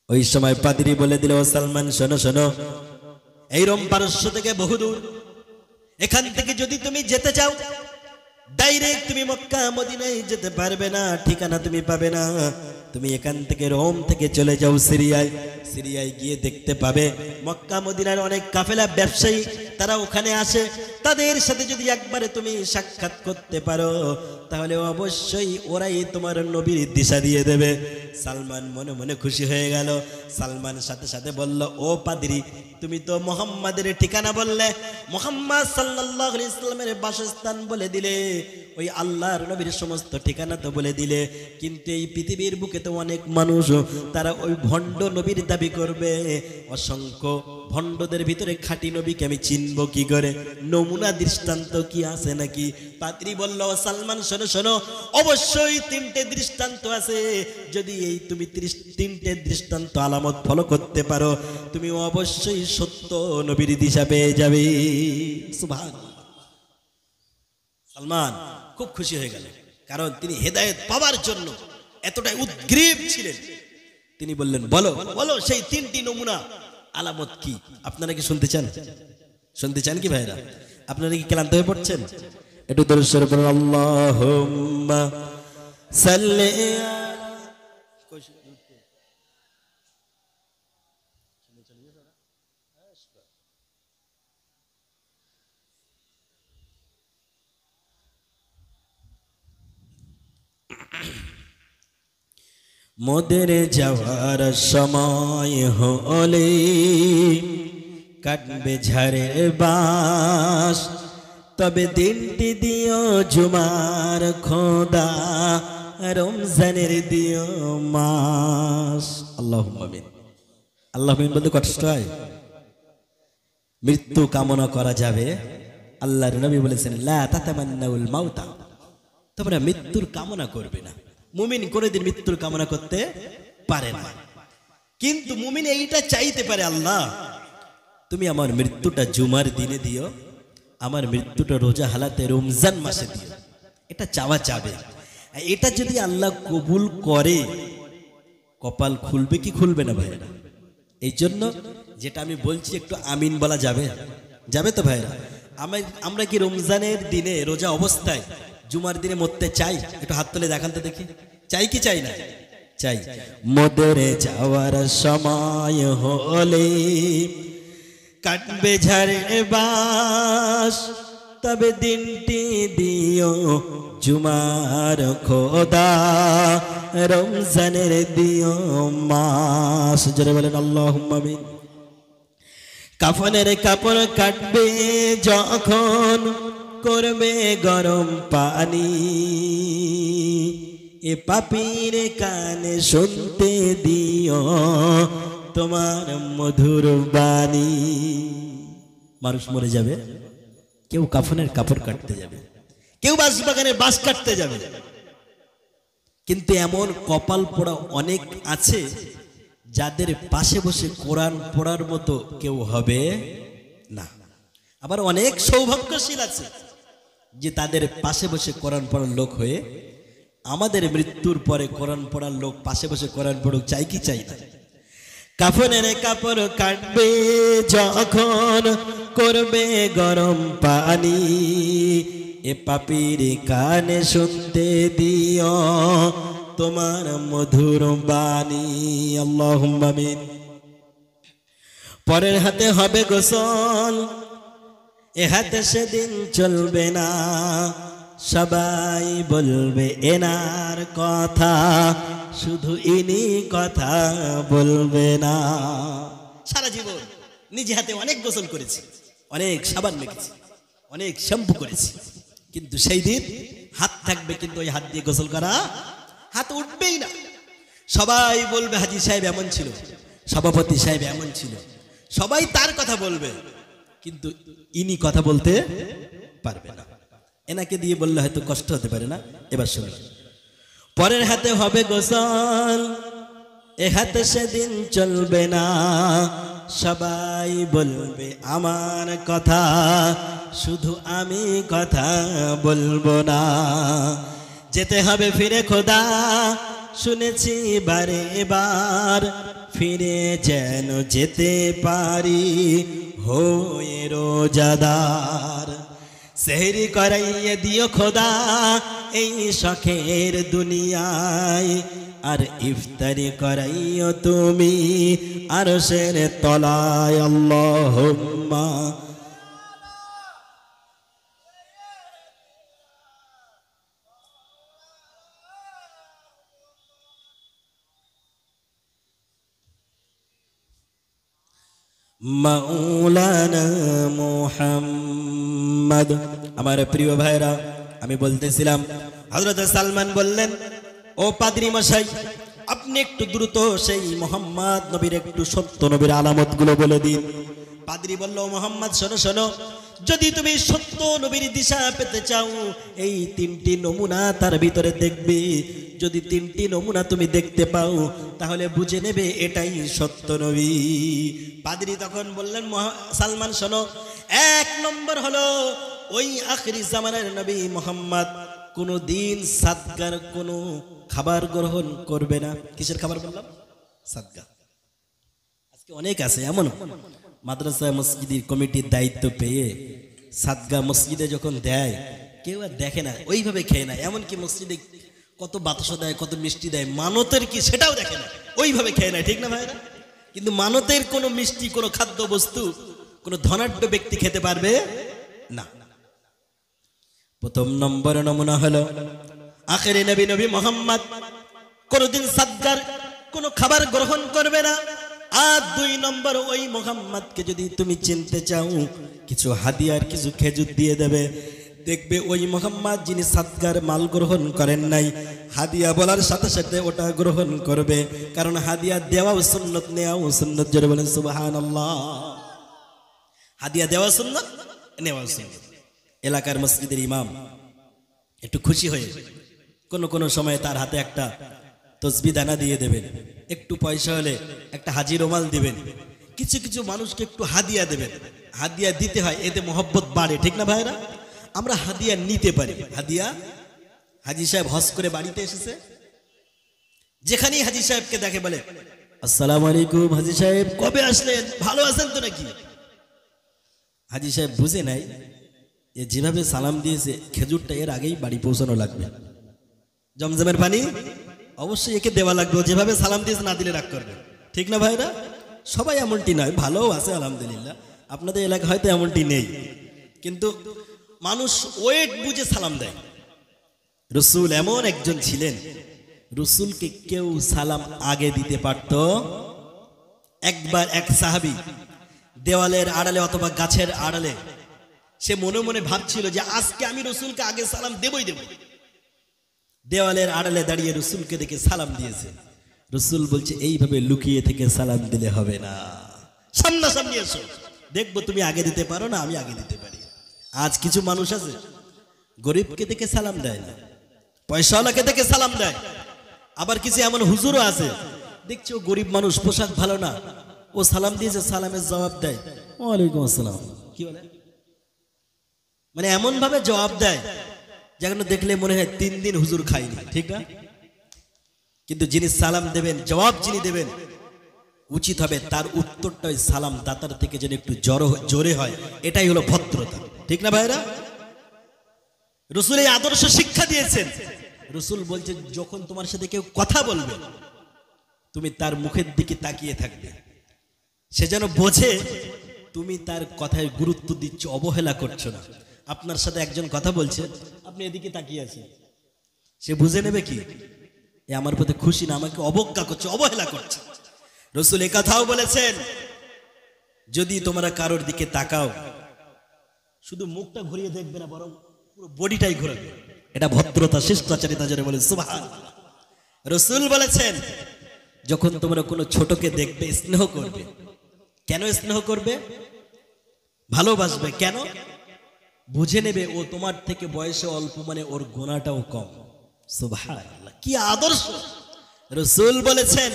ওই সময় পাদ্রী বলে দিল, ও সালমান শোনো শোনো, এই রোম পারস্য থেকে বহুদূর, এখান থেকে যদি তুমি যেতে চাও ডাইরেক্ট তুমি মক্কা মদিনায় যেতে পারবে না, ঠিকানা তুমি পাবে না। তুমি এখান থেকে রোম থেকে চলে যাও সিরিয়ায়, সিরিয়ায় গিয়ে দেখতে পাবে মক্কা মদিনার অনেক কাফেলা ব্যবসায়ী তারা ওখানে আসে, তাদের সাথে যদি একবারে তুমি সাক্ষাৎ করতে পারো তাহলে অবশ্যই ওরাই তোমার নবীর দিশা দিয়ে দেবে। সালমান মনে মনে খুশি হয়ে গেল। সালমান সাথে সাথে বলল, ও পাদ্রী তুমি তো মুহাম্মাদের ঠিকানা বললে, মুহাম্মদ সাল্লাল্লাহু আলাইহি ওয়াসাল্লামের বাসস্থান বলে দিলে, ওই আল্লাহর নবীর সমস্ত ঠিকানা তো বলে দিলে, কিন্তু এই পৃথিবীর বুকে তো অনেক মানুষ তারা ওই ভণ্ড নবীর দাবি করবে। অসংখ্য ভণ্ডদের ভিতরে খাঁটি নবীকে আমি চিনব কি করে? নমুনা দৃষ্টান্ত কি আছে নাকি? পাদ্রী বলল, সালমান শোনো শোনো, অবশ্যই 3টে দৃষ্টান্ত আছে। যদি এই তুমি 3টে দৃষ্টান্ত আলামত ফলো করতে পারো তুমি অবশ্যই সত্য নবীর দিশা পেয়ে যাবে। সুবহানাল্লাহ। সালমান খুব খুশি হয়ে গেল, কারণ তিনি হেদায়েত পাওয়ার জন্য এতটাই উদ্গ্রীব ছিলেন। তিনি বললেন, বলো বলো সেই 3টি নমুনা আলামত কি? আপনারা কি শুনতে চান? শুনতে চান কি ভাইরা? আপনারা কি ক্লান্ত হয়ে পড়ছেন? একটু দরুদ শরীফ পড়ুন, আল্লাহুম্মা সাল্লি মোদের যাওয়ার সময় হলে কাটবে ঝাড়ের বাঁশ, তবে দিনটি দিও জুমার খোদা, রমজানের দিও মাস। আল্লাহুম্মা আমিন। আল্লাহুম্মা আমিন বলতে কষ্ট হয়? মৃত্যু কামনা করা যাবে, আল্লাহর নবী বলেছেন লা তাতামান্নাউল মাউতা, তোমরা মৃত্যুর কামনা করবে না। মুমিন কোনোদিন মৃত্যুর কামনা করতে পারে না, কিন্তু মুমিন এইটা চাইতে পারে, আল্লাহ তুমি আমার মৃত্যুটা জুমার দিনে দিও, আমার মৃত্যুটা রোজা হালাতে রমজান মাসে দিও। এটা চাওয়া যাবে। এটা যদি আল্লাহ কবুল করে কপাল খুলবে কি খুলবে না ভাইরা? এই জন্য যেটা আমি বলছি একটু আমিন বলা যাবে? যাবে তো ভাইরা? আমরা কি রমজানের দিনে রোজা অবস্থায় জুমার দিনে মরতে চাই? একটু হাত তুলে দেখান তো দেখি, চাই কি চাই না? চাই। মোদের যাওয়ার সময় হলে কাটবে ঝাড়ের বাঁশ, তবে দিনটি দিও জুমার খোদা, রমজানের দিও মাস। জোরে বলেন আল্লাহুম্মা আমিন। কাফনের কাপড় কাটবে যখন করবে গরম পানি, এ পাপীর কানে শুনতে দিও তোমার মধুর বাণী। মানুষ মরে যাবে, কেউ কাফনের কাপড় কাটতে যাবে, কেউ বাঁশ বাগানে বাঁশ কাটতে যাবে, কিন্তু এমন কপাল পোড়া অনেক আছে যাদের পাশে বসে কোরআন পড়ার মতো কেউ হবে না। আবার অনেক সৌভাগ্যশীল আছে যে তাদের পাশে বসে কোরআন পড়ার লোক হয়ে আমাদের মৃত্যুর পরে কোরআন পড়ার লোক পাশে বসে কোরআন পড়ুক, চাই কি চাই না? কাফনের কাপড় কাটবে যখন করবে গরম পানি, এ পাপীর কানে শুনতে দিও তোমার মধুর বাণী। আল্লাহুম্মা আমিন। পরের হাতে হবে গোসল, এ হাতে সেদিন চলবে না, সবাই বলবে এনার কথা, শুধু ইনি কথা বলবে না। সারা জীবন নিজে হাতে অনেক গোসল করেছি, অনেক সাবান মেখেছি, অনেক শ্যাম্পু করেছি, কিন্তু সেই দিন হাত থাকবে, কিন্তু ওই হাত দিয়ে গোসল করা হাত উঠবেই না। সবাই বলবে হাজী সাহেব এমন ছিল, সভাপতি সাহেব এমন ছিল, সবাই তার কথা বলবে, কিন্তু ইনি কথা বলতে পারবে না। এনাকে দিয়ে বললে হয়তো কষ্ট হতে পারে না। এবার শুনুন, পরের হাতে হবে গোসল, এ হাতে সেদিন চলবে না, সবাই বলবে আমার কথা, শুধু আমি কথা বলবো না। যেতে হবে ফিরে খোদা, শুনেছি বারে এবার, ফিরে যেন যেতে পারি হয়ে রোজাদার। সেহরি করাইয়ে দিও খোদা এই শখের দুনিয়ায়, আর ইফতারি করাইও তুমি আরশের তলায়। আল্লাহুম্মা মাওলানা মুহাম্মদ। আমার প্রিয় ভাইরা, আমি বলতেছিলাম হযরত সালমান বললেন, ও পাদ্রী মশাই, আপনি একটু দ্রুত সেই মোহাম্মদ নবীর একটু সত্য নবীর আলামত গুলো বলে দিন। পাদ্রী বলল, মোহাম্মদ শোনো শোনো, যদি তুমি সত্য নবীর দিশা পেতে চাও, এই তিনটি নমুনা তার ভিতরে দেখবে। যদি তিনটি নমুনা তুমি দেখতে পাও, তাহলে বুঝে নেবে এটাই সত্য নবী। পাদ্রী তখন বললেন, সালমান শোনো, এক নম্বর হলো ওই আখিরি জামানার নবী মোহাম্মদ কোনো দিন সাদগার কোনো খাবার গ্রহণ করবে না। কিসের খাবার বললাম? সাদগা। আজকে অনেক আছে এমন মাদ্রাসা মসজিদের কমিটির দায়িত্ব পেয়ে সাদগা মসজিদে যখন দেয় কেউ আর দেখে না, ওইভাবে খেয়ে না। এমনকি মসজিদে কত বাতাস দেয়, কত মিষ্টি দেয়, মানতের কি সেটাও দেখে না, ওইভাবে খেয়ে নেয়, ঠিক না ভাইরা? কিন্তু মানতের কোনো মিষ্টি, কোনো খাদ্য বস্তু কোনো ধনাঢ্য ব্যক্তি খেতে পারবে না। প্রথম নম্বর নমুনা হলো আখেরি নবী নবী মোহাম্মদ কোনদিন সাদগার কোনো খাবার গ্রহণ করবে না। আর 2 নম্বর, ওই মোহাম্মদকে যদি তুমি চিনতে চাও কিছু হাদিয়ার কিছু খেজুর দিয়ে দেবে। দেখবে ওই মোহাম্মদ যিনি সাদগার মাল গ্রহণ করেন নাই, হাদিয়া বলার সাথে সাথে ওটা গ্রহণ করবে, কারণ হাদিয়া দেওয়াও সুন্নত, নেওয়াও সুন্নত। জোরে বলেন সুবহানাল্লাহ। হাদিয়া দেওয়া সুন্নত, নেওয়াও সুন্নত। এলাকার মসজিদের ইমাম একটু খুশি হয়ে কোনো সময় তার হাতে একটা তসবি দানা দিয়ে দেবেন, একটু পয়সা হলে একটা হাজি রুমাল দিবেন, কিছু কিছু মানুষকে একটু হাদিয়া দেবেন। হাদিয়া দিতে হয়, এতে মহব্বত বাড়ে, ঠিক না ভাইরা? আমরা হাদিয়া নিতে পারি। হাদিয়া, হাজি সাহেব হজ করে বাড়িতে এসেছে, যেখানেই হাজি সাহেবকে দেখে বলে আসসালামু আলাইকুম হাজি সাহেব, কবে আসলেন, ভালো আছেন তো নাকি? হাজি সাহেব বুঝে নাই এ যেভাবে সালাম দিয়েছে খেজুরটা এর আগেই বাড়ি পৌঁছানো লাগবে, জমজমের পানি অবশ্যই একে দেওয়া লাগবে, যেভাবে সালাম দিয়েছে না দিলে রাগ করবে, ঠিক না ভাইরা? সবাই এমনটি নয়, ভালো আছে আলহামদুলিল্লাহ, আপনাদের এলাকা হয়তো এমনটি নেই, কিন্তু মানুষ ওয়েট বুঝে সালাম দেয়। রসুল এমন একজন ছিলেন, রসুলকে কেউ সালাম আগে দিতে পারত। একবার এক সাহাবী দেওয়ালের আড়ালে অথবা গাছের আড়ালে সে মনে মনে ভাবছিল যে আজকে আমি রসুলকে আগে সালাম দেবই দেব। দেওয়ালের আড়ালে দাঁড়িয়ে রসুলকে দেখে সালাম দিয়েছে। রসুল বলছে এইভাবে লুকিয়ে থেকে সালাম দিলে হবে না, সামনাসামনি এসো, দেখবো তুমি আগে দিতে পারো না আমি আগে দিতে পারি। আজ কিছু মানুষ আছে গরিবকে দেখে সালাম দেয় না, পয়সাওয়ালাকে দেখে সালাম দেয়। আবার কিছু এমন হুজুরও আছে, দেখছো গরিব মানুষ, পোশাক ভালো না, ও সালাম দিয়েছে, সালামের জবাব দেয় ওয়ালাইকুম আসসালাম, কি বলে, মানে এমন ভাবে জবাব দেয় যেখানে দেখলে মনে হয় 3 দিন হুজুর খাইনি, ঠিক না? কিন্তু যিনি সালাম দেবেন, জবাব যিনি দেবেন, উচিত হবে তার উত্তরটা ওই সালাম দাতার থেকে যেন একটু জোরে হয়, এটাই হলো ভদ্রতা, ঠিক না ভাইরা? রসুল এই আদর্শ শিক্ষা দিয়েছেন। রসুল বলছে যখন তোমার সাথে কেউ কথা বলবে তুমি তার মুখের দিকে তাকিয়ে থাকবে, সে যেন বোঝে তুমি তার কথায় গুরুত্ব দিচ্ছ, অবহেলা করছো না। আপনার সাথে একজন কথা বলছে, আপনি এদিকে তাকিয়ে আছেন, সে বুঝে নেবে কি এ আমার প্রতি খুশি না, আমাকে অবজ্ঞা করছে, অবহেলা করছে। রসুল এ কথাও বলেছেন যদি তোমরা কারোর দিকে তাকাও শুধু মুখটা ঘুরিয়ে দেখবে না, বরং পুরো বডিটাই ঘুরাবে, এটা ভদ্রতা, শিষ্টাচারিতা জোরে বলে সুবহানাল্লাহ। রসুল বলেছেন যখন তোমরা কোনো ছোটকে দেখবে স্নেহ করবে। কেন স্নেহ করবে? ভালোবাসবে। কেন? বুঝে নেবে ও তোমার থেকে বয়সে অল্প, মানে ওর গুণাটাও কম। সুবহানাল্লাহ, কি আদর্শ! রসুল বলেছেন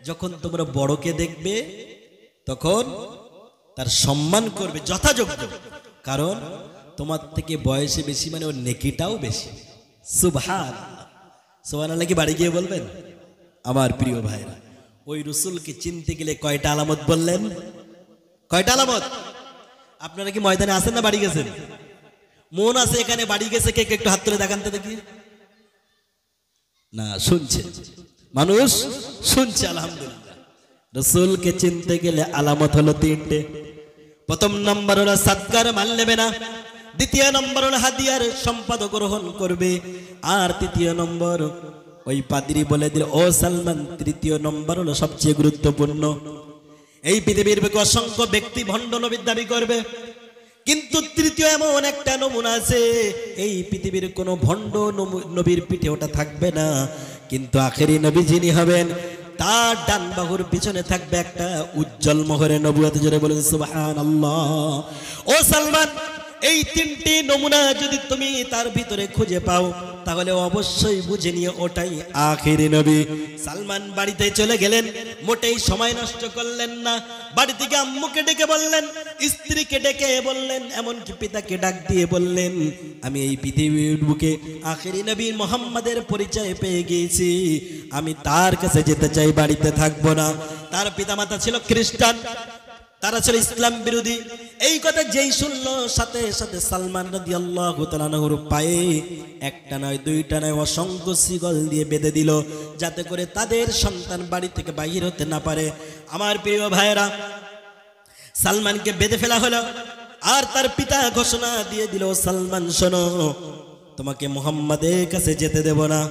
যখন তোমরা বড়কে দেখবে তখন তার সম্মান করবে যথাযোগ্য, কারণ তোমার থেকে বয়সে বেশি, মানে ওর নেকিটাও বেশি। সুবহানাল্লাহ, সুবহানাল্লাহ কি বাড়ি গিয়ে বলবেন? আমার প্রিয় ভাইরা, ওই রসুলকে চিনতে গেলে কয়টা আলামত বললেন? কয়টা আলামত? আপনারা কি ময়দানে আছেন না বাড়ি গেছেন? মন আছে এখানে, বাড়ি গেছে কে? একটু হাত তুলে দেখান তো দেখি। না, শুনছে মানুষ, শুনছে, আলহামদুলিল্লাহ। রসুলকে চিনতে গেলে আলামত হলো 3টে। প্রথম নম্বর হলো সাদকার মাল নেবে না, দ্বিতীয় নম্বর হলো হাদিয়ার সম্পদ গ্রহণ করবে, আর তৃতীয় নম্বর ওই পাদ্রী বলে দিল ও সালমান, তৃতীয় নম্বর হলো সবচেয়ে গুরুত্বপূর্ণ। এই পৃথিবীর বুকে অসংখ্য ব্যক্তি ভণ্ড নবীর দাবি করবে, কিন্তু তৃতীয় এমন একটা নমুনা আছে, এই পৃথিবীর কোনো ভণ্ড নবীর পিঠে ওটা থাকবে না, কিন্তু আখেরি নবী যিনি হবেন তার ডান বাহুর পিছনে থাকবে একটা উজ্জ্বল মোহরে নবুয়ত। জোরে বলেন সুবহানাল্লাহ। ও সালমান, এই 3টি নমুনা যদি তুমি তার ভিতরে খুঁজে পাও তাহলে অবশ্যই বুঝে নিয়ে ওটাই আখেরি নবী। সালমান বাড়িতে চলে গেলেন, মোটেই সময় নষ্ট করলেন না। বাড়ি থেকে আম্মুকে ডেকে বললেন, স্ত্রীকে ডেকে বললেন, এমনকি পিতাকে ডাক দিয়ে বললেন আমি এই পৃথিবীর বুকে আখেরি নবী মুহাম্মাদের পরিচয় পেয়ে গিয়েছি, আমি তার কাছে যেতে চাই, বাড়িতে থাকবো না। তার পিতামাতা ছিল খ্রিস্টান, তারা ছিল ইসলাম বিরোধী। এই কথা যেই শুনলো সাথে সাথে সালমান রাদিয়াল্লাহু তাআলা আনহুর পায়ে একটা নয় দুইটা নয় অসংখ্য শিকল দিয়ে বেঁধে দিল, যাতে করে তাদের সন্তান বাড়ি থেকে বাইর হতে না পারে। আমার প্রিয় ভাইয়েরা, সালমানকে বেঁধে ফেলা হলো। আর তার পিতা ঘোষণা দিয়ে দিল, সালমান শোনো, তোমাকে মুহাম্মাদের কাছে যেতে দেব না।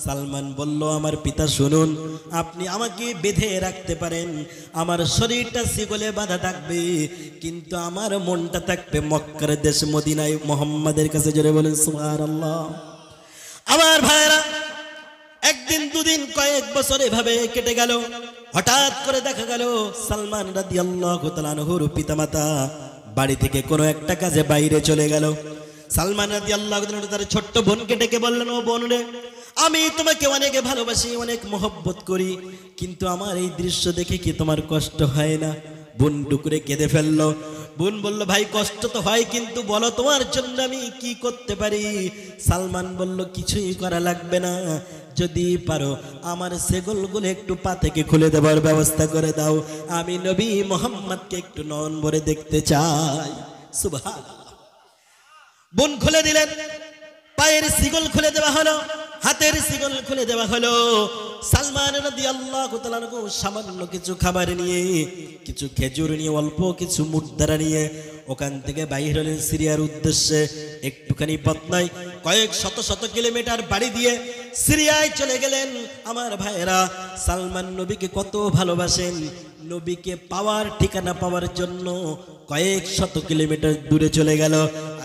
সালমান বলল, আমার পিতা শুনুন, আপনি আমাকে বেঁধে রাখতে পারেন, আমার শরীরটা শিকলে বাঁধা থাকবে, কিন্তু আমার মনটা থাকবে মক্কার দেশ মদিনায় মুহাম্মাদের কাছে। জোরে বলেন সুবহানাল্লাহ। আমার ভাইরা, একদিন দুদিন কয়েক বছর এভাবে কেটে গেল। হঠাৎ করে দেখা গেল সালমান রাদিয়াল্লাহু তাআলা আনহুর পিতামাতা বাড়ি থেকে কোনো একটা কাজে বাইরে চলে গেল। সালমান রাদিয়াল্লাহু তাআলা আনহু তার ছোট্ট বোনকে ডেকে বললেন, ও বোন রে, আমি তোমাকে অনেক ভালোবাসি, অনেক মহব্বত করি, কিন্তু আমার এই দৃশ্য দেখে কি তোমার কষ্ট হয় না? বোন ডুকরে কেঁদে ফেললো। বোন বলল, ভাই কষ্ট তো হয়, কিন্তু বলো তোমার জন্য আমি কি করতে পারি? সালমান বলল, কিছুই করা লাগবে না, যদি পারো আমার সেগলগুলো একটু পা থেকে খুলে দেওয়ার ব্যবস্থা করে দাও, আমি নবী মুহাম্মদকে একটু নয়ন ভরে দেখতে চাই। সুবহানাল্লাহ। বোন খুলে দিলেন, পায়ের শিকল খুলে দেওয়া হলো, হাতের শিকল খুলে দেওয়া হলো। সালমান রাদিয়াল্লাহু তাআলা আনহু সামান্য কিছু খাবার নিয়ে, কিছু খেজুর নিয়ে, অল্প কিছু মুদ্রা নিয়ে ওখান থেকে বাইরে হলেন সিরিয়ার উদ্দেশ্যে। একটুখানি পথ নয়, কয়েক শত শত কিলোমিটার বাড়ি দিয়ে সিরিয়ায় চলে গেলেন। আমার ভাইয়েরা, সালমান নবীকে কত ভালোবাসেন, নবীকে পাওয়ার ঠিকানা পাওয়ার জন্য কয়েক শত কিলোমিটার দূরে চলে গেল।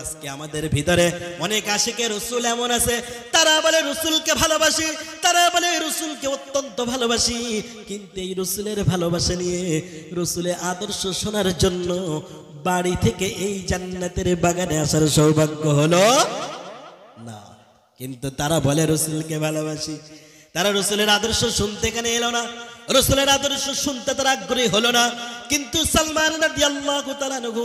আজকে আমাদের ভিতরে অনেক আশিকে রসুল এমন আছে, তারা বলে রসুলকে ভালোবাসি, তারা বলে রসুলকে অত্যন্ত ভালোবাসি, কিন্তু এই রসুলের ভালোবাসা নিয়ে, রসুলের আদর্শ শোনার জন্য বাড়ি থেকে এই জান্নাতের বাগানে আসার সৌভাগ্য হলো না। কিন্তু তারা বলে রসুলকে ভালোবাসি, তারা রসুলের আদর্শ শুনতে কেন এলো না? রসুলের আদর্শ শুনতে তারা আগ্রহী হলো না। কিন্তু সালমান রাদিয়াল্লাহু তাআলা আনহু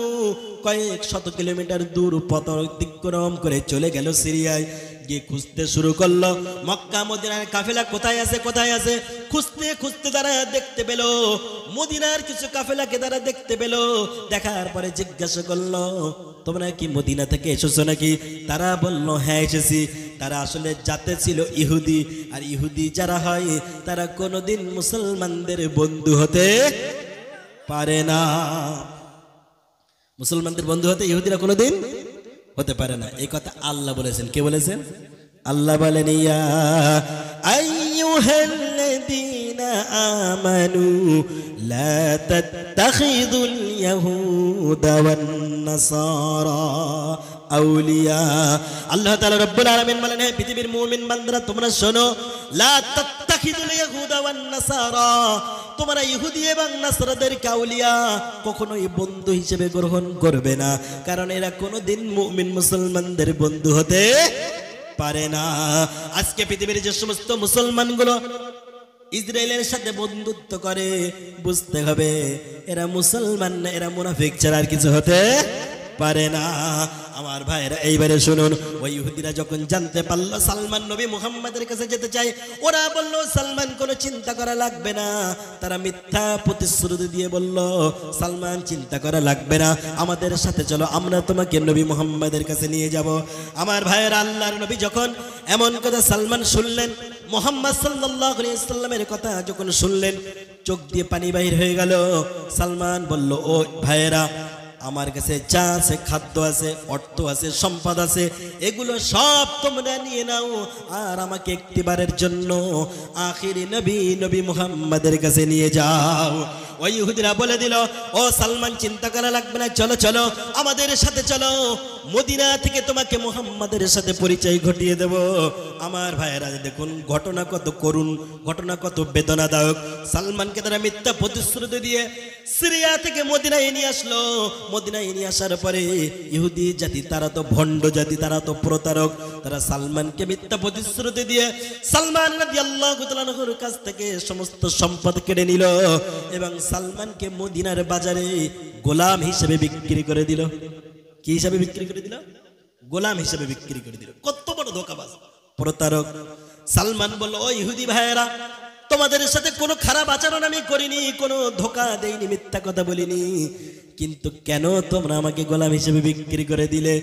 কয়েক শত কিলোমিটার দূর পথ অতিক্রম করে চলে গেল সিরিয়ায়। গিয়ে খুঁজতে শুরু করলো মক্কা মদিনার কাফেলা কোথায় আছে, কোথায় আছে। খুঁজতে খুঁজতে তারা দেখতে পেল মদিনার কিছু কাফেলাকে তারা দেখতে পেল। দেখার পরে জিজ্ঞাসা করলো, তোমরা কি মদিনা থেকে এসেছো নাকি? তারা বলল, হ্যাঁ এসেছি। তারা আসলে জাতে ছিল ইহুদি, আর ইহুদি যারা হয় তারা কোনোদিন মুসলমানদের বন্ধু হতে পারে না। মুসলমানদের বন্ধু হতে ইহুদিরা কোনোদিন হতে পারে না। এই কথা আল্লাহ বলেছেন। কে বলেছেন? আল্লাহ বলেন, ইয়া আইয়ুহাল্লাযীনা আমানু লা তাত্তাখিযুল ইয়াহুদা ওয়ান নাসারা আউলিয়া। আল্লাহ তাআলা রব্বুল আলামিন বলেন, হে পৃথিবীর মুমিন বান্দারা, তোমরা শোনো, লা তাত্তাখিযুল ইয়াহুদা ওয়ান নাসারা, তোমরা ইহুদি এবং নাসরাদেরকে আউলিয়া কখনোই বন্ধু হিসেবে গ্রহণ করবে না, কারণ এরা কোনোদিন মুমিন মুসলমানদের বন্ধু হতে পারে না। আজকে পৃথিবীর যে সমস্ত মুসলমানগুলো ইসরায়েলের সাথে বন্ধুত্ব করে, বুঝতে হবে এরা মুসলমান না, এরা মুনাফিক ছাড়া আর কিছু হতে পারে না। আমার ভাইরা, এইবারে শুনুন, ওই ইহুদিরা যখন জানতে পারলো সালমান নবী মুহাম্মাদের কাছে যেতে চায়, ওরা বলল, সালমান কোনো চিন্তা করা লাগবে না। তারা মিথ্যা প্রতিশ্রুতি দিয়ে বলল, সালমান চিন্তা করা লাগবে না, আমাদের সাথে চলো, আমরা তোমাকে নবী মুহাম্মাদের কাছে নিয়ে যাব। আমার ভাইয়েরা, আল্লাহর নবী যখন এমন কথা সালমান শুনলেন, মুহাম্মদ সাল্লাল্লাহু আলাইহি ওয়াসাল্লামের কথা যখন শুনলেন, চোখ দিয়ে পানি বাহির হয়ে গেল। সালমান বলল, ও ভাইয়েরা, আমার কাছে যা আছে, খাদ্য আছে, অর্থ আছে, সম্পদ আছে, এগুলো সব তোমরা নিয়ে নাও, আর আমাকে একটিবারের জন্য আখিরি নবী মুহাম্মাদের কাছে নিয়ে যাও। ওই ইহুদিরা বলে দিল, ও সালমান, চিন্তা করা লাগবে না, চলো চলো, আমাদের সাথে চলো, মদিনা থেকে তোমাকে মুহাম্মাদের সাথে পরিচয় ঘটিয়ে দেব। আমার ভাইয়েরা, দেখুন ঘটনা কত করুণ, ঘটনা কত বেদনাদায়ক। সালমানকে তারা মিথ্যা প্রতিশ্রুতি দিয়ে সিরিয়া থেকে মদিনায় নিয়ে আসলো। মদিনায় নিয়ে আসার পরে ইহুদি জাতি, তারা তো ভণ্ড জাতি, তারা তো প্রতারক, তারা সালমানকে মিথ্যা প্রতিশ্রুতি দিয়ে সালমান রাদিয়াল্লাহু তাআলা আনহুর কাছ থেকে সমস্ত সম্পদ কেড়ে নিল এবং সালমানকে মদিনার বাজারে গোলাম হিসেবে বিক্রি করে দিল। কি হিসাবে বিক্রি করে দিল? গোলাম হিসেবে বিক্রি করে দিল। কত বড় ধোঁকাবাজ, প্রতারক। সালমান বলল, ও ইহুদি ভাইয়েরা, তোমাদের সাথে কোনো খারাপ আচরণ আমি করিনি, কোনো ধোকা দেইনি, মিথ্যা কথা বলিনি, কিন্তু কেন তোমরা আমাকে গোলাম হিসেবে বিক্রি করে দিলে?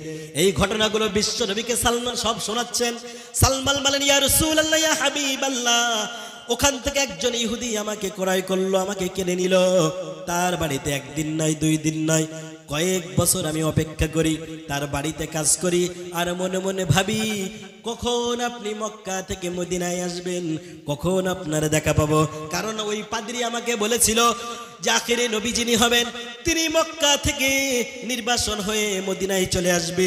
এই ঘটনাগুলো বিশ্ব নবীকে সালমান সব শোনাচ্ছেন। সালমান বলেন, ইয়া রাসূলুল্লাহ, ইয়া হাবিবাল্লাহ, ওখান থেকে একজন ইহুদি আমাকে ক্রয় করলো, আমাকে কিনে নিল। তার বাড়িতে একদিন নয়, 2 দিন নয়, কয়েক বছর আমি অপেক্ষা করি, তার বাড়িতে কাজ করি, আর মনে মনে ভাবি কখন আপনি মক্কা থেকে মদিনায় আসবেন, কখন আপনার দেখা পাবো। কারণ ওই পাদ্রী আমাকে বলেছিল যে আখিরে নবী যিনি হবেন তিনি মক্কা থেকে নির্বাসন হয়ে মদিনায় চলে আসবে,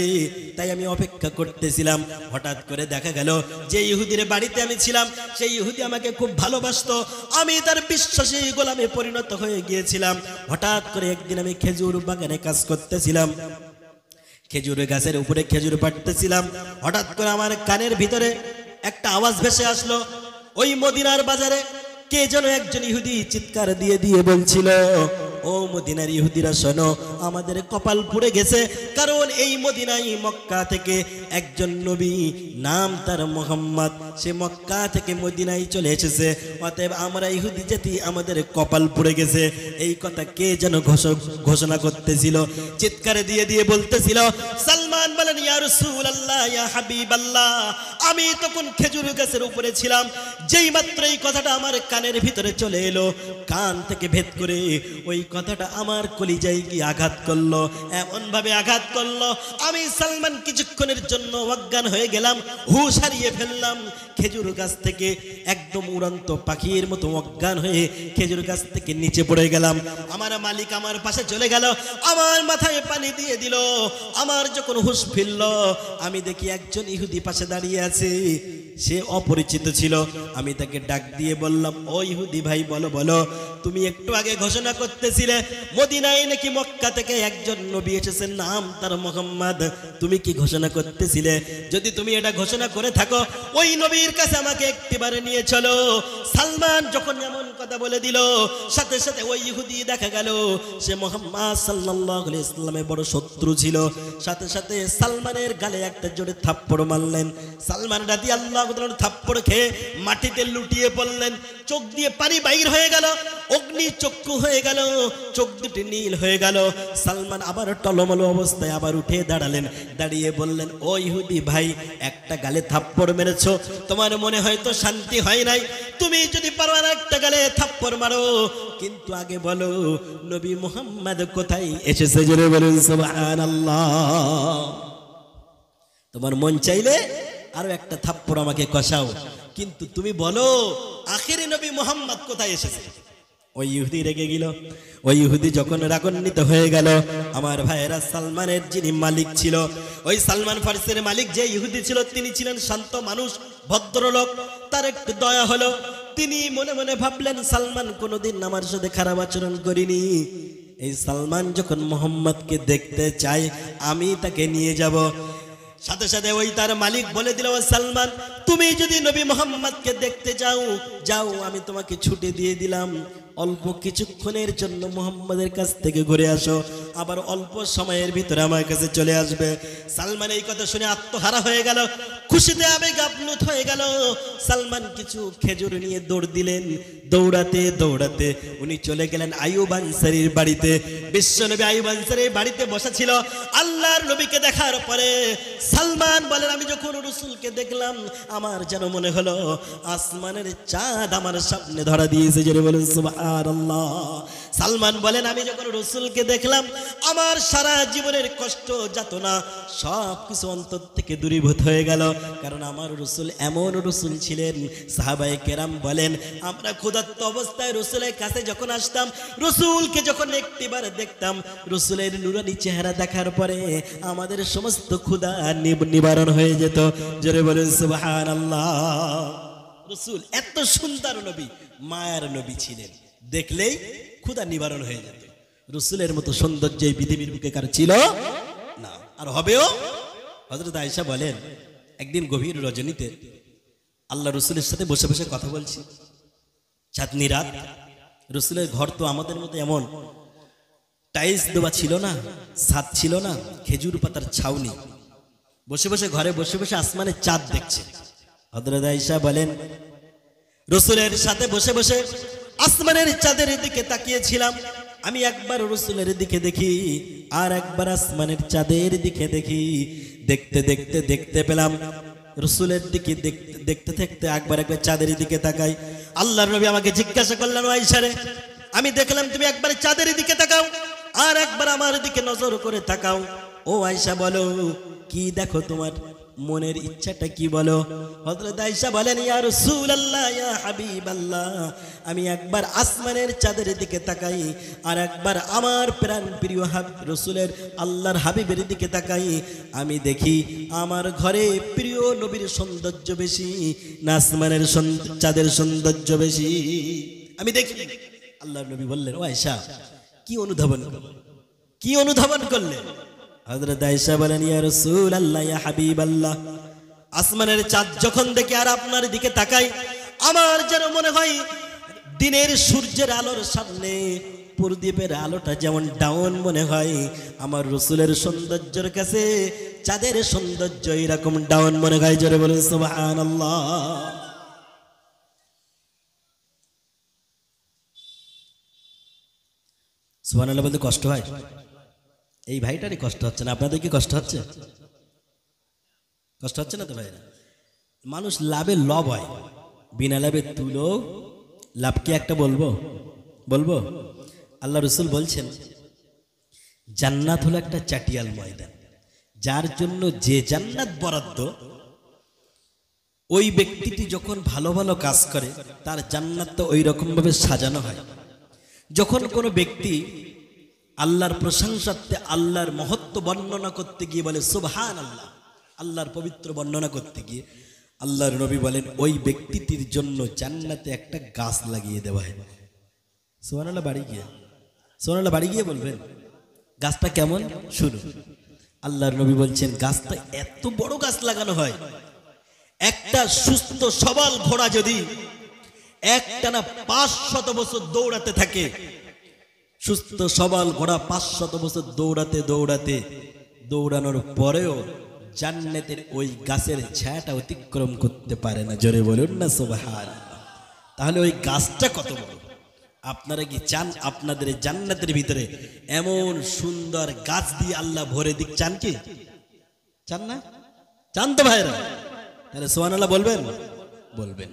তাই আমি অপেক্ষা করতেছিলাম। হঠাৎ করে দেখা গেল যে ইহুদির বাড়িতে আমি ছিলাম সেই ইহুদি আমাকে খুব ভালোবাসতো, আমি তার বিশ্বাসী গোলামে পরিণত হয়ে গিয়েছিলাম। হঠাৎ করে একদিন আমি খেজুর বাগানে কাজ করতেছিলাম, খেজুর গাছের উপরে খেজুর পাড়তেছিলাম। হঠাৎ করে আমার কানের ভিতরে একটা আওয়াজ ভেসে আসলো, ওই মদিনার বাজারে কে যেন একজন ইহুদি চিৎকার দিয়ে দিয়ে বলছিল, ও মদিনার ইহুদিরা শোনো, আমাদের কপাল পুড়ে গেছে, কারণ এই মদিনায় মক্কা থেকে একজন নবী, নাম তার মুহাম্মদ, সে মক্কা থেকে মদিনায় চলে এসেছে, অতএব আমরা ইহুদি জাতি আমাদের কপাল পুড়ে গেছে। এই কথা কে যেন ঘোষণা করতেছিল, চিৎকার দিয়ে দিয়ে বলতেছিল। সালমান বলেন, ইয়া রাসূলুল্লাহ, ইয়া হাবিবাল্লাহ, আমি তখন খেজুর গাছের উপরে ছিলাম, যেই মাত্র এই কথাটা আমার কানের ভিতরে চলে এলো, কান থেকে ভেদ করে ওই কথাটা আমার কলিজায় গিয়ে আঘাত করলো, এমন ভাবে আঘাত করলো আমি সালমান কিছুক্ষণের জন্য অজ্ঞান হয়ে গেলাম, হুঁশ হারিয়ে ফেললাম। খেজুর গাছ থেকে একদম উড়ন্ত পাখির মতো অজ্ঞান হয়ে খেজুর গাছ থেকে নিচে পড়ে গেলাম। আমার মালিক আমার পাশে চলে গেল, আমার মাথায় পানি দিয়ে দিল। আমার যখন হুঁশ ফিরল, আমি দেখি একজন ইহুদি পাশে দাঁড়িয়ে আছে, সে অপরিচিত ছিল। আমি তাকে ডাক দিয়ে বললাম, ও ইহুদি ভাই, বলো বলো, তুমি একটু আগে ঘোষণা করতেছিলে মদিনায় নাকি মক্কা থেকে একজন নবী এসেছেন, নাম তার মুহাম্মদ, তুমি কি ঘোষণা করতেছিলে? যদি তুমি এটা ঘোষণা করে থাকো, ওই নবীর কাছে আমাকে একটিবারে নিয়ে চলো। সালমান যখন এমন কথা বলে দিল, সাথে সাথে ওই ইহুদি দেখা গেল সে মুহাম্মদ সাল্লাল্লাহু আলাইহি ওয়াসাল্লামের বড় শত্রু ছিল। সাথে সাথে সালমানের গালে একটা জোরে থাপ্পড় মারলেন। সালমান রাদিয়াল্লাহু তাআলা থাপ্পড় খেয়ে মাটিতে লুটিয়ে পড়লেন, চোখ দিয়ে পানি বাইর হয়ে গেল, অগ্নি চক্ষু হয়ে গেল, চোখ দুটি নীল হয়ে গেল। সালমান আবার টলমল অবস্থায় আবার উঠে দাঁড়ালেন, দাঁড়িয়ে বললেন, ও ইহুদি ভাই, একটা গালে থাপ্পড় মেরেছো, তোমার মনে হয়তো শান্তি হয় নাই, তুমি যদি পারো আর একটা গালে থাপ্পড় মারো, কিন্তু আগে বলো নবী মুহাম্মদ কোথায় এসেছে? জোরে বলুন সুবহানাল্লাহ। তোমার মন চাইলে আরো একটা থাপ্পড় আমাকে কষাও, কিন্তু তুমি বলো আখেরি নবী মুহাম্মদ কোথায় এসেছে? ওই ইহুদি রেগে গেল। ওই ইহুদি যখন রাগান্বিত হয়ে গেল, আমার ভাইয়েরা, সালমানের যিনি মালিক ছিল, ওই সালমান ফার্সির মালিক যে ইহুদি ছিল, তিনি ছিলেন শান্ত মানুষ, ভদ্রলোক, তার একটু দয়া হলো। তিনি মনে মনে ভাবলেন, সালমান কোনোদিন আমার সাথে খারাপ আচরণ করিনি, এই সালমান যখন মুহাম্মদকে দেখতে চায় আমি তাকে নিয়ে যাব। সাথে সাথে ওই তার মালিক বলে দিল, সালমান, তুমি যদি নবী মুহাম্মদকে দেখতে যাও, যাও, আমি তোমাকে ছুটি দিয়ে দিলাম, অল্প কিছুক্ষণের জন্য মুহাম্মদের কাছ থেকে ঘুরে আসো, আবার অল্প সময়ের ভিতরে আমার কাছে চলে আসবে। সালমান এই কথা শুনে আত্মহারা হয়ে গেল, খুশিতে আবেগ আপ্লুত হয়ে গেল। সালমান কিছু খেজুর নিয়ে দৌড় দিলেন, দৌড়াতে দৌড়াতে উনি চলে গেলেন আইয়ুব আনসারীর বাড়িতে। বিশ্বনবী আইয়ুব আনসারীর বাড়িতে বসা ছিল। আল্লাহর নবীকে দেখার পরে সালমান বলেন, আমি যখন রাসূলকে দেখলাম, আমার যেন মনে হলো আসমানের চাঁদ আমার সামনে ধরা দিয়েছে। জোরে বলুন সুবহানাল্লাহ। সালমান বলেন, আমি যখন রাসূলকে দেখলাম, আমার সারা জীবনের কষ্ট যাতনা সব কিছু অন্তর থেকে দূরীভূত হয়ে গেল, কারণ আমার রাসূল এমন রাসূল ছিলেন। সাহাবায়ে কেরাম বলেন, আমরা ক্ষুধার্ত অবস্থায় রাসূলের কাছে যখন আসতাম, রাসূলকে যখন একটিবার দেখতাম, রাসূলের নূরানী চেহারা দেখার পরে আমাদের সমস্ত ক্ষুধা নিবারণ হয়ে যেত। জোরে বলুন সুবহানাল্লাহ। রাসূল এত সুন্দর নবী, মায়ার নবী ছিলেন, দেখলেই ক্ষুধা নিবারণ হয়ে যেত। রাসূলের মতো সৌন্দর্য এই পৃথিবীর বুকে কার ছিল না, আর হবেও। হযরত আয়েশা বলেন, একদিন গভীর রজনীতে আল্লাহ রাসূলের সাথে বসে বসে কথা বলছি, চাঁদনি রাত। রাসূলের ঘর তো আমাদের মতো এমন টাইলস দেওয়া ছিল না, ছাদ ছিল না, খেজুর পাতার ছাউনি। বসে বসে ঘরে বসে বসে আসমানে চাঁদ দেখছে। হযরত আয়েশা বলেন, রসুলের সাথে বসে বসে আসমানের চাঁদের দিকে তাকিয়েছিলাম। আমি একবার রসুলের দিকে দেখি, আর একবার আসমানের চাঁদের দিকে দেখি। দেখতে দেখতে দেখতে পেলাম রসুলের দিকে দেখতে দেখতে দেখতে একবার চাঁদের দিকে তাকাই। আল্লাহর নবী আমাকে জিজ্ঞাসা করলেন, ও আয়েশা রে, আমি দেখলাম তুমি একবার চাঁদের দিকে তাকাও, আর একবার আমার দিকে নজর করে তাকাও। ও আয়েশা, বলো কি দেখো, তোমার মনের ইচ্ছাটা কি বলো? হযরত আয়েশা বলেন, ইয়া রাসূলুল্লাহ, ইয়া হাবিবাল্লাহ, আমি একবার আসমানের চাঁদের দিকে তাকাই, আর একবার আমার প্রাণ প্রিয় রসুলের আল্লাহর হাবিবের দিকে তাকাই। আমি দেখি আমার ঘরে প্রিয় নবীর সৌন্দর্য বেশি না আসমানের চাঁদের সৌন্দর্য বেশি? আমি দেখি। আল্লাহর নবী বললেন, ও আয়েশা, কি অনুধাবন করলে, কি অনুধাবন করলে? হযরত আয়েশা বলেন, ইয়া রাসূলুল্লাহ, ইয়া হাবিবাল্লাহ, আসমানের চাঁদ যখন দেখি আর আপনার দিকে তাকাই, আমার যেন মনে হয় দিনের সূর্যের আলোর সামনে প্রদীপের আলোটা যেমন ডাউন মনে হয়, আমার রসুলের সৌন্দর্যের কাছে চাঁদের সৌন্দর্য এরকম ডাউন মনে হয়। জোরে বলুন সুবহানাল্লাহ। সুবহানাল্লাহ বলতে কষ্ট হয়? এই ভাইটারই কষ্ট হচ্ছে না? আপনাদের কি কষ্ট হচ্ছে? কষ্ট হচ্ছে না তো ভাইরা? মানুষ লাভে লব হয়, বিনা লাভে তুলো লাভ কি একটা বলবো? বলবো? আল্লাহ রসুল বলছেন, জান্নাত হলো একটা চাটিয়াল ময়দান, যার জন্য যে জান্নাত বরাদ্দ, ওই ব্যক্তিটি যখন ভালো ভালো কাজ করে তার জান্নাত তো ওই রকম ভাবে সাজানো হয়। যখন কোনো ব্যক্তি আল্লাহর প্রশংসার্থে আল্লাহর মহত্ব বর্ণনা করতে গিয়ে বলে সুবহানাল্লাহ, আল্লাহর পবিত্র বর্ণনা করতে গিয়ে আল্লাহর নবী বলেন, ওই ব্যক্তিটির জন্য জান্নাতে একটা গাছ লাগিয়ে দেওয়া হয়। সুবহানাল্লাহ বাড়ি গিয়ে, সুবহানাল্লাহ বাড়ি গিয়ে বলবেন। গাছটা কেমন শুনুন। আল্লাহর নবী বলছেন, গাছটা এত বড় গাছ লাগানো হয়, একটা সুস্থ সবল ঘোড়া যদি একটানা 500 বছর দৌড়াতে থাকে, সুস্থ সবল ঘোড়া 500 বছর দৌড়াতে দৌড়াতে দৌড়ানোর পরেও জান্নাতের ওই গাছের ছায়াটা অতিক্রম করতে পারে না। জোরে বলুন না সুবহানাল্লাহ। তাহলে ওই গাছটা কত বড়? আপনারা কি চান আপনাদের জান্নাতের ভিতরে এমন সুন্দর গাছ দিয়ে আল্লাহ ভরে দিক? চান কি? চান না? চান তো ভাইরা? তাহলে সুবহানাল্লাহ বলবেন, বলবেন।